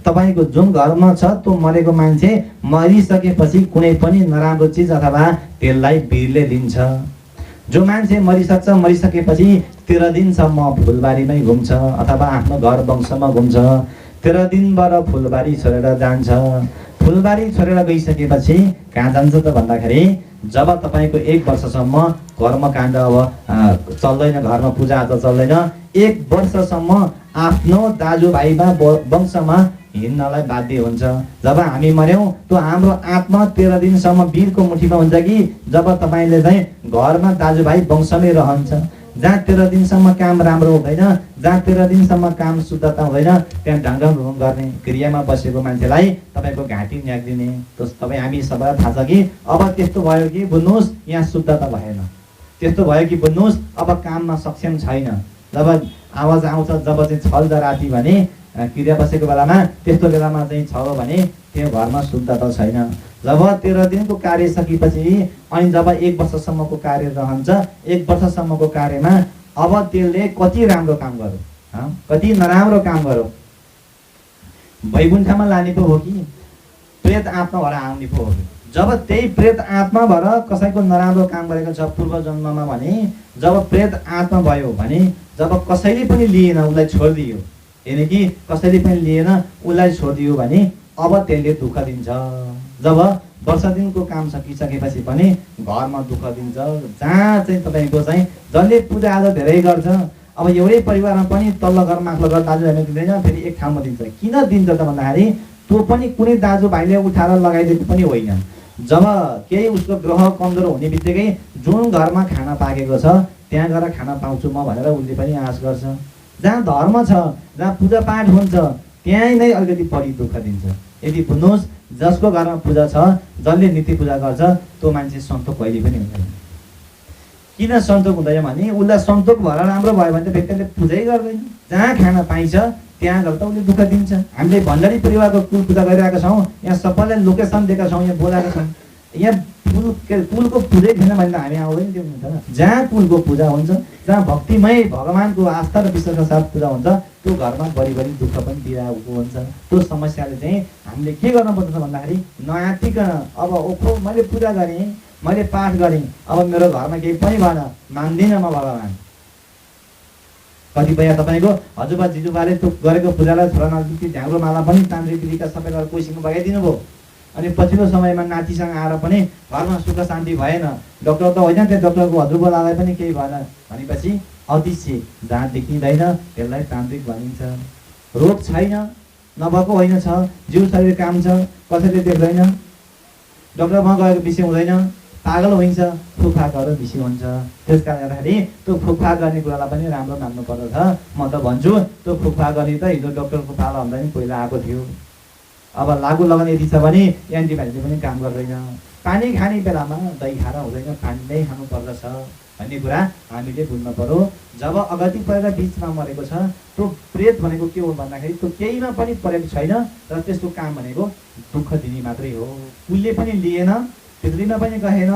S1: तपाईँको जुन घरमा छ त्यो मरेको मान्छे मरिसकेपछि कुनै पनि नराम्रो चिज अथवा त्यसलाई वीरले लिन्छ। जो मान्छे मरिसकेपछि 13 दिनसम्म फुलबारीमै घुम्छ अथवा आफ्नो घर वंशमा घुम्छ। 13 दिनबाट फुलबारी छोडेर जान्छ। फुलबारी छोडेर गइसकेपछि कहाँ जान्छ त भन्दाखेरि जब तपाईँको 1 वर्षसम्म कर्मकाण्ड अब चल्दैन, घरमा पूजाआजा चल्दैन, 1 वर्षसम्म आफ्नो दाजुभाइमा वंशमा हिँड्नलाई बाध्य हुन्छ। जब हामी मर्यौँ त्यो हाम्रो आत्मा 13 दिनसम्म वीरको मुठीमा हुन्छ कि जब तपाईँले चाहिँ घरमा दाजुभाइ वंशमै रहन्छ। जहाँ 13 दिनसम्म काम राम्रो हुँदैन, जहाँ 13 दिनसम्म काम शुद्धता हुँदैन त्यहाँ ढङ्ग गर्ने क्रियामा बसेको मान्छेलाई तपाईँको घाँटी न्याक्दिने। तपाईँ हामी सबैलाई थाहा छ कि अब त्यस्तो भयो कि बुझ्नुहोस् यहाँ शुद्धता भएन, त्यस्तो भयो कि बुझ्नुहोस् अब काममा सक्षम छैन। जब आवाज आउँछ, जब चाहिँ छल राति भने क्रिया बसेको बेलामा त्यस्तो बेलामा चाहिँ छ भने त्यो घरमा शुद्धता छैन। जब 13 दिनको कार्य सकेपछि अनि जब 1 वर्षसम्मको कार्य रहन्छ, 1 वर्षसम्मको कार्यमा अब त्यसले कति राम्रो काम गर्यो, कति नराम्रो काम गर्यो, वैकुण्ठमा लाने पो हो कि प्रेत आत्मा भएर आउने पो हो कि। जब त्यही प्रेत आत्मा भएर कसैको नराम्रो काम गरेको छ पूर्व जन्ममा भने, जब प्रेत आत्मा भयो भने, जब कसैले पनि लिएन उसलाई छोडिदियो, यानी कि कसैले पनि लिएन उसलाई छोडिदियो भने अब त्यसले दुःख दिन्छ। जब वर्ष दिनको काम सकिसकेपछि पनि घरमा दुःख दिन्छ। जहाँ चाहिँ तपाईँको चाहिँ जसले पूजा आज धेरै गर्छ, अब एउटै परिवारमा पनि तल्लो घर माथिल्लो घर दाजुभाइले दिँदैन, फेरि एक ठाउँमा दिन्छ। किन दिन्छ त भन्दाखेरि त्यो पनि कुनै दाजुभाइले उठाएर लगाइदिएको पनि होइन। जब केही उसको ग्रह कमजोर हुने बित्तिकै जुन घरमा खाना पाकेको छ त्यहाँ गएर खाना पाउँछु म भनेर उसले पनि आश गर्छ। जहाँ धर्म छ, जहाँ पूजापाठ हुन्छ त्यहीँ नै अलिकति बढी दुःख दिन्छ। यदि बुझ्नुहोस्, जसको घरमा पूजा छ, जसले नित्य पूजा गर्छ त्यो मान्छे सन्तोक कहिले पनि हुँदैन। किन सन्तोक हुँदैन भने उसलाई सन्तोक भएर राम्रो भयो भने त व्यक्तिले पूजै गर्दैन। जहाँ खाना पाइन्छ त्यहाँ गएर त उसले दुःख दिन्छ। हामीले भण्डारी परिवारको कुल पूजा गरिरहेका छौँ, यहाँ सबैलाई लोकेसन दिएका छौँ, यहाँ बोलाएका छौँ। यहाँ कुलको पूजै थिएन भने त हामी आउँदैन त्यो हुन्छ। जहाँ कुलको पूजा हुन्छ, जहाँ भक्तिमय भगवानको आस्था र विश्वासका साथ पूजा हुन्छ त्यो घरमा बढी दुःख पनि दिइरहेको हुन्छ। त्यो समस्याले चाहिँ हामीले के गर्नुपर्छ भन्दाखेरि नआत्तिकन अब ओखो मैले पूजा गरेँ, मैले पाठ गरेँ, अब मेरो घरमा केही पनि भएन, मान्दिनँ म भगवान्। कतिपय तपाईँको हजुरबा जिजुबाले त्यो गरेको पूजालाई छोरा नजिक झाँक्रो माला पनि तान्त्रिक विधिका सबै गरेर कोसीमा बगाइदिनु भयो। अनि पछिल्लो समयमा नातिसँग आएर पनि घरमा सुख शान्ति भएन, डक्टर त होइन, त्यो डक्टरको हजुरबालाई पनि केही भएन भनेपछि अतिशय जहाँ देखिँदैन त्यसलाई तान्त्रिक भनिन्छ। रोग छैन, नभएको होइन, छ, जिउ शरीर काम छ, कसैले देख्दैन, डक्टरमा गएको विषय हुँदैन, पागल हुन्छ, फुकफाकहरू विषय हुन्छ। त्यस कारणले गर्दाखेरि त्यो फुकफाक गर्ने कुरालाई पनि राम्रो मान्नु पर्दछ। म त भन्छु त्यो फुकफाक गर्ने त हिजो डक्टरको पाला भन्दा पनि पहिला आएको थियो। अब लागु लगन यदि छ भने एन्टिबायोटिक पनि काम गर्दैन। पानी खाने बेलामा दही खाएर हुँदैन, पानी नै खानु पर्दछ भन्ने कुरा हामीले बुझ्नु पर्यो। जब अगति परेर बिचमा मरेको छ त्यो प्रेत भनेको के हो भन्दाखेरि त्यो केहीमा पनि परेको छैन र त्यसको काम भनेको दुःख दिने मात्रै हो। कुलले पनि लिएन, पृथ्वीमा पनि गएन,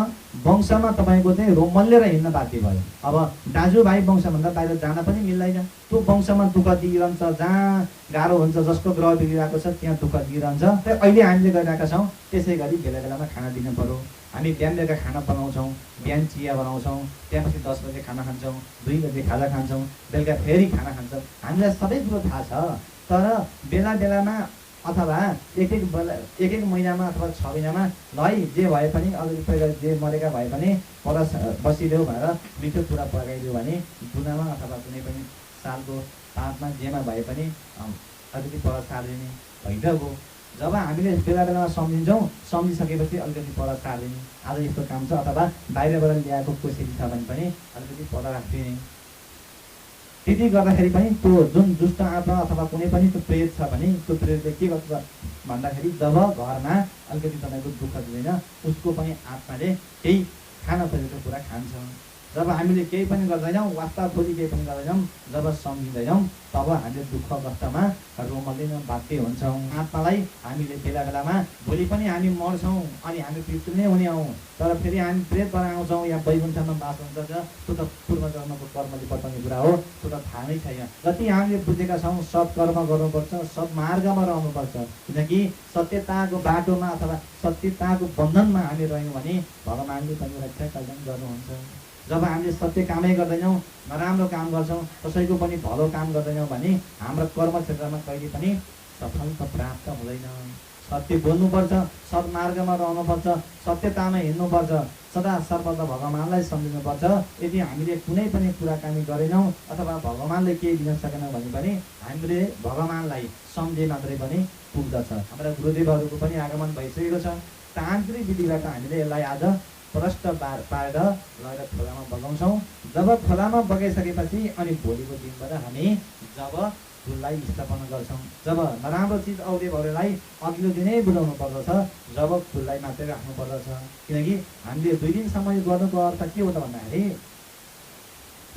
S1: वंशमा तपाईँको चाहिँ मल्लेर हिँड्न बाध्य भयो। अब दाजुभाइ वंशभन्दा बाहिर जान पनि मिल्दैन। त्यो वंशमा दुःख दिइरहन्छ, जहाँ गाह्रो हुन्छ, जसको ग्रह बिग्रिरहेको छ त्यहाँ दुःख दिइरहन्छ। र अहिले हामीले गरिरहेका छौँ त्यसै गरी बेला बेलामा खाना दिनु पर्यो। हामी बिहान बेलुका खाना बनाउँछौँ, बिहान चिया बनाउँछौँ, त्यसपछि 10 बजे खाना खान्छौँ, 2 बजे खाजा खान्छौँ, बेलुका फेरि खाना खान्छौँ। हामीलाई सबै कुरो थाहा छ, तर बेला बेलामा अथवा एक एक महिनामा अथवा 6 महिनामा है जे भए पनि अलिकति पहिला जे मरेका भए पनि पर बसिदेऊ भनेर मिठो कुरा पकाइदियो भने दुनामा अथवा कुनै पनि सालको 5मा जेमा भए पनि अलिकति पर सारिदिने भइरहेको। जब हामीले बेला बेलामा सम्झिन्छौँ, सम्झिसकेपछि अलिकति पर सारिदिने, आज यस्तो काम छ अथवा बाहिरबाट ल्याएको कोसेली छ भने पनि अलिकति पर राखिदिने। त्यति गर्दाखेरि पनि त्यो जुन दुष्ट आत्मा अथवा कुनै पनि त्यो प्रेत छ भने त्यो प्रेतले के गर्छ भन्दाखेरि जब घरमा अलिकति तपाईँको दुःख दिँदैन उसको पनि आत्माले केही खान खोजेको कुरा खान्छ। जब हामीले केही पनि गर्दैनौँ, वास्ता खोजी केही पनि गर्दैनौँ, जब सम्झिँदैनौँ तब हामीले दुःख कष्टमा रोमलिन बाध्य हुन्छौँ। आत्मालाई हामीले बेला बेलामा भोलि पनि हामी मर्छौँ अनि हामी पृथ्वी नै हुने हौँ, तर फेरि हामी प्रेत भएर आउँछौँ, या वैकुण्ठमा बास हुन्छ। त्यो त पूर्वजन्मको कर्मले बताउने कुरा हो, त्यो त थाहा नै छैन। जति हामीले बुझेका छौँ सत्कर्म गर्नुपर्छ, सत्मार्गमा रहनुपर्छ, किनकि सत्यताको बाटोमा अथवा सत्यताको बन्धनमा हामी रह्यौँ भने भगवान्ले पनि रक्षा कल्याण गर्नुहुन्छ। जब हामीले सत्य कामै गर्दैनौँ, नराम्रो काम गर्छौँ, कसैको पनि भलो काम गर्दैनौँ भने हाम्रो कर्म क्षेत्रमा कहिले पनि सफलता प्राप्त हुँदैन। सत्य बोल्नुपर्छ, सत्मार्गमा रहनुपर्छ, सत्यतामा हिँड्नुपर्छ, सदा सर्वदा भगवान्लाई सम्झिनुपर्छ। यदि हामीले कुनै पनि कुराकानी गरेनौँ अथवा भगवान्ले केही दिन सकेनौँ भने पनि हामीले भगवान्लाई सम्झे मात्रै पनि पुग्दछ। हाम्रा गुरुदेवहरूको पनि आगमन भइसकेको छ। तान्त्रिक विधिबाट हामीले यसलाई आज प्रष्ट पारेर लगेर खोलामा बगाउँछौँ। जब खोलामा बगाइसकेपछि अनि भोलिको दिनबाट हामी जब फुललाई स्थापना गर्छौँ, जब नराम्रो चिज आउनेहरूलाई अघिल्लो दिनै बुझाउनु पर्दछ, जब फुललाई मात्रै राख्नु पर्दछ। किनकि हामीले 2 दिनसम्म यो गर्नुको अर्थ के हो त भन्दाखेरि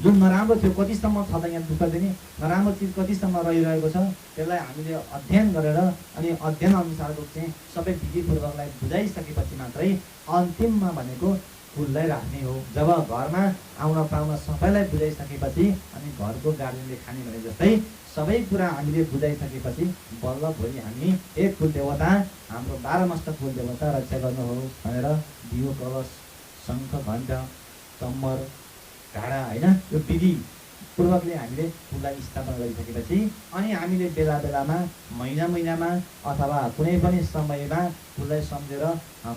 S1: जुन नराम्रो थियो कतिसम्म छ त यहाँ दुःख दिने नराम्रो चिज कतिसम्म रहिरहेको छ त्यसलाई हामीले अध्ययन गरेर अनि अध्ययन अनुसारको चाहिँ सबै विधिपूर्वकलाई बुझाइसकेपछि मात्रै अन्तिममा भनेको फुललाई राख्ने हो। जब घरमा आउन पाउन सबैलाई बुझाइसकेपछि अनि घरको गार्जेनले खाने भने जस्तै सबै कुरा हामीले बुझाइसकेपछि बल्ल भोलि हामी एक कुल देवता हाम्रो 12 मस्तक कुल देवता रक्षा गर्नुहोस् भनेर दियो कलश शङ्ख घण्ट चम्मर ढाडा होइन यो विधि पूर्वकले हामीले फुललाई स्थापना गरिसकेपछि अनि हामीले बेला बेलामा महिनामा अथवा कुनै पनि समयमा फुललाई सम्झेर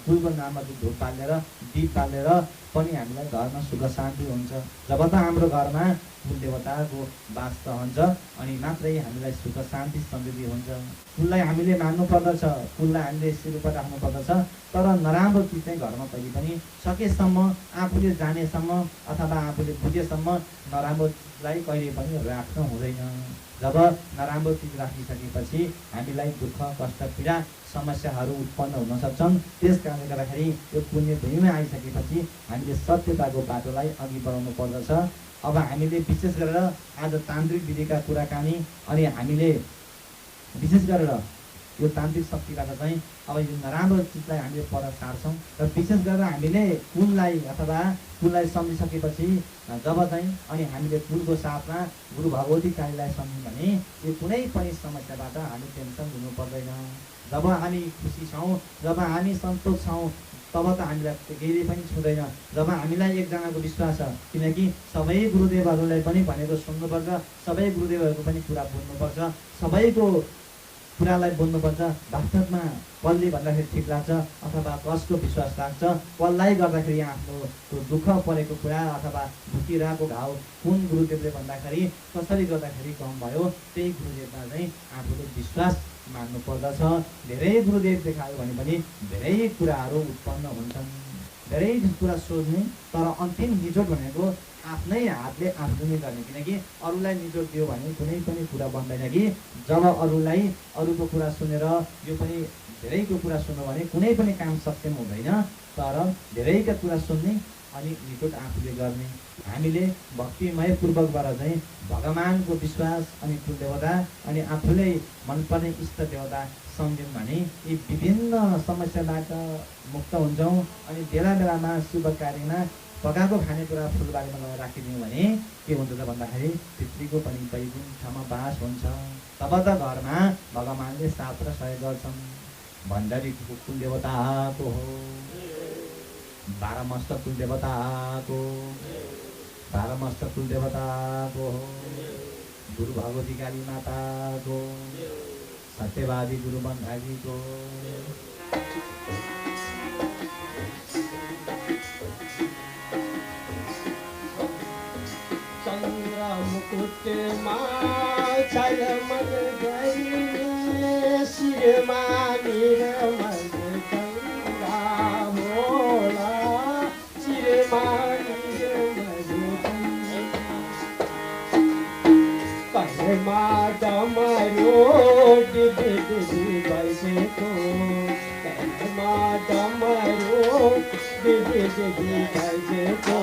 S1: फुलको नाममा धुप बालेर दीप बालेर पनि हामीलाई घरमा सुख शान्ति हुन्छ। जब त हाम्रो घरमा फुल देवताको वास रहन्छ अनि मात्रै हामीलाई सुख शान्ति समृद्धि हुन्छ। फुललाई हामीले मान्नु पर्दछ, फुललाई हामीले शिरमा राख्नु पर्दछ, तर नराम्रो चिज चाहिँ घरमा कहिले पनि सकेसम्म आफूले जानेसम्म अथवा आफूले बुझेसम्म नराम्रो चिजलाई कहिले पनि राख्नु हुँदैन। जब नराम्रो चिज राखिसकेपछि हामीलाई दुःख कष्ट पीडा समस्याहरू उत्पन्न हुन सक्छन्। त्यस कारणले गर्दाखेरि यो पुण्य भूमिमा आइसकेपछि हामीले सत्यताको बाटोलाई अघि बढाउनु पर्दछ। अब हामीले विशेष गरेर आज तान्त्रिक विधिका कुराकानी अनि हामीले विशेष गरेर यो तान्त्रिक शक्तिबाट चाहिँ अब यो नराम्रो चिजलाई हामीले पर सार्छौँ र विशेष गरेर हामीले कुललाई अथवा कुललाई सम्झिसकेपछि जब चाहिँ अनि हामीले कुलको साथमा गुरु भगवती कालीलाई सम्झ्यौँ भने यो कुनै पनि समस्याबाट हामी टेन्सन लिनु पर्दैन। जब हामी खुसी छौँ, जब हामी सन्तोष छौँ, तब त हामीलाई केही पनि छुँदैन। जब हामीलाई एकजनाको विश्वास छ, किनकि सबै गुरुदेवहरूलाई पनि भनेको सुन्नुपर्छ, सबै गुरुदेवहरूको पनि कुरा बुझ्नुपर्छ, सबैको कुरालाई बोल्नुपर्छ। वास्तवमा कसले भन्दाखेरि ठिक लाग्छ अथवा कसको विश्वास लाग्छ, कसलाई गर्दाखेरि आफ्नो त्यो दुःख परेको कुरा अथवा भुकिरहेको घाउ कुन गुरुदेवले भन्दाखेरि कसरी गर्दाखेरि कम भयो त्यही गुरुदेवमा चाहिँ आफूले विश्वास मान्नु पर्दछ। धेरै गुरुदेव देखायो भने पनि धेरै कुराहरू उत्पन्न हुन्छन्, धेरै कुरा सोध्ने, तर अन्तिम निचोड भनेको आफ्नै हातले आफूले गर्ने। किनकि अरूलाई निचोड दियो भने कुनै पनि कुरा बन्दैन कि जब अरूलाई अरूको कुरा सुनेर यो पनि धेरैको कुरा सुन्यो भने कुनै पनि काम सक्षम हुँदैन। तर धेरैका कुरा सुन्ने अनि निचोड आफूले गर्ने। हामीले भक्तिमय पूर्वकबाट चाहिँ भगवानको विश्वास अनि कुलदेवता अनि आफूले मनपर्ने इष्ट देवता सम्झ्यौँ भने यी विभिन्न समस्याबाट मुक्त हुन्छौँ। अनि बेला बेलामा शुभ कार्यमा पकाएको खानेकुरा फुलबारीमा लगेर राखिदियौँ भने के हुन्छ त भन्दाखेरि पितृको पनि वैकुण्ठमा बास हुन्छ। तब त घरमा भगवानले साथ र सहयोग गर्छन्। भण्डारीको कुलदेवताको हो, 12 मस्तक कुलदेवताको, 12 मस्तक कुलदेवताको हो, गुरु भगवती काली माताको, सत्यवादी गुरु बन्धाजीको।
S2: मुकुटमा छलमल गई शिरमा निर्मल गंगा मोला शिरमा निर्मल कलमा डमरो डिधि डिधि बजतो कलमा डमरो डिधि डिधि बजतो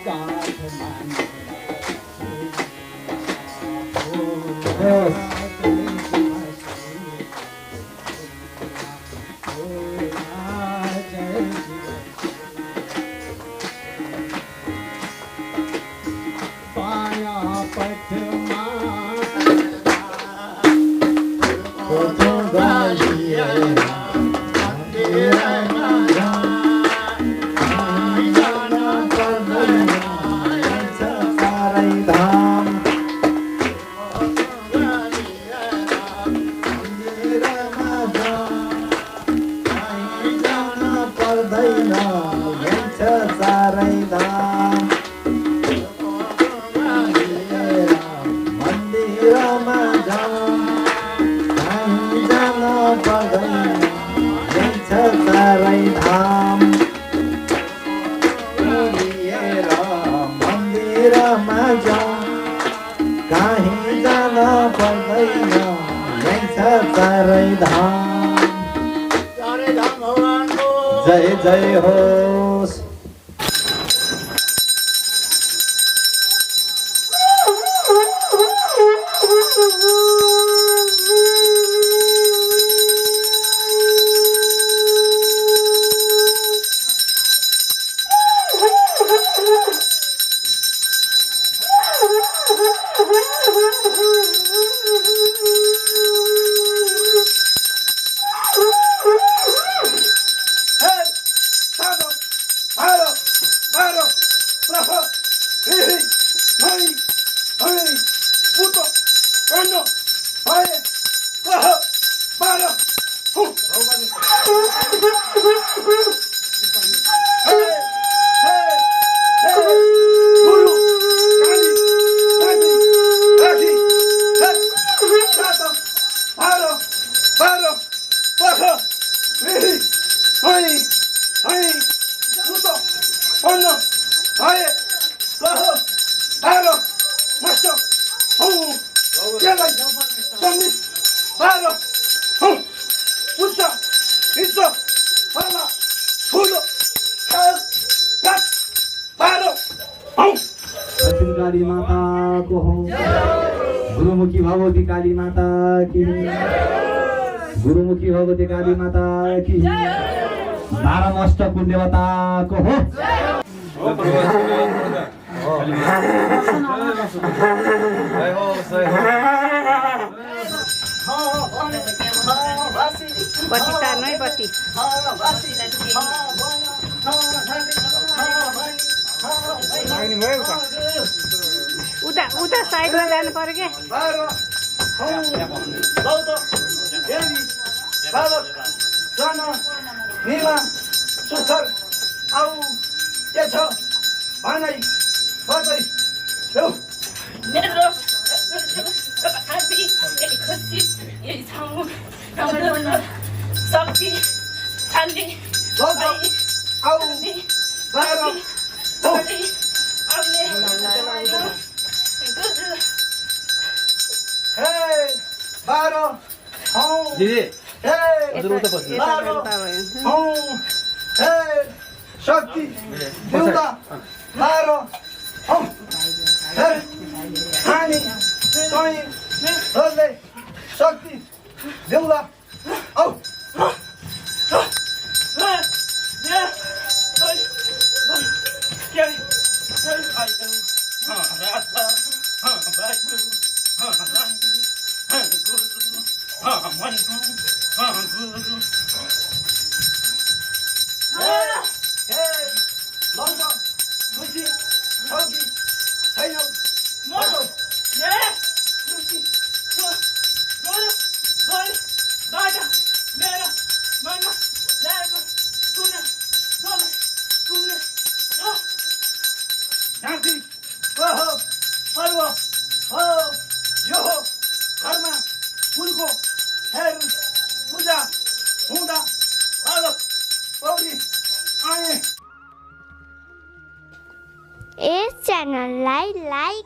S2: गाठ मान पाया पटमा जय जय होस्।
S1: दक्षिण काली माता को हो, गुरुमुखी भगवती काली माता की, गुरुमुखी भगवती काली माता की, बारह कुल देवता को हो।
S3: बत्ती तार्नु है बत्ती उता उता साइडमा जानु पर्यो के
S4: मेरो हाबी खुसी यही ठाउँ शक्ति शान्ति
S1: दिदी
S5: शक्ति देउता बाह्र खानी कहीँ हल्दै शक्ति देउला औ
S6: यस च्यानललाई लाइक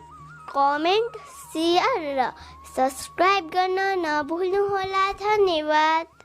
S6: कमेन्ट सेयर र सब्सक्राइब गर्न नभुल्नुहोला। धन्यवाद।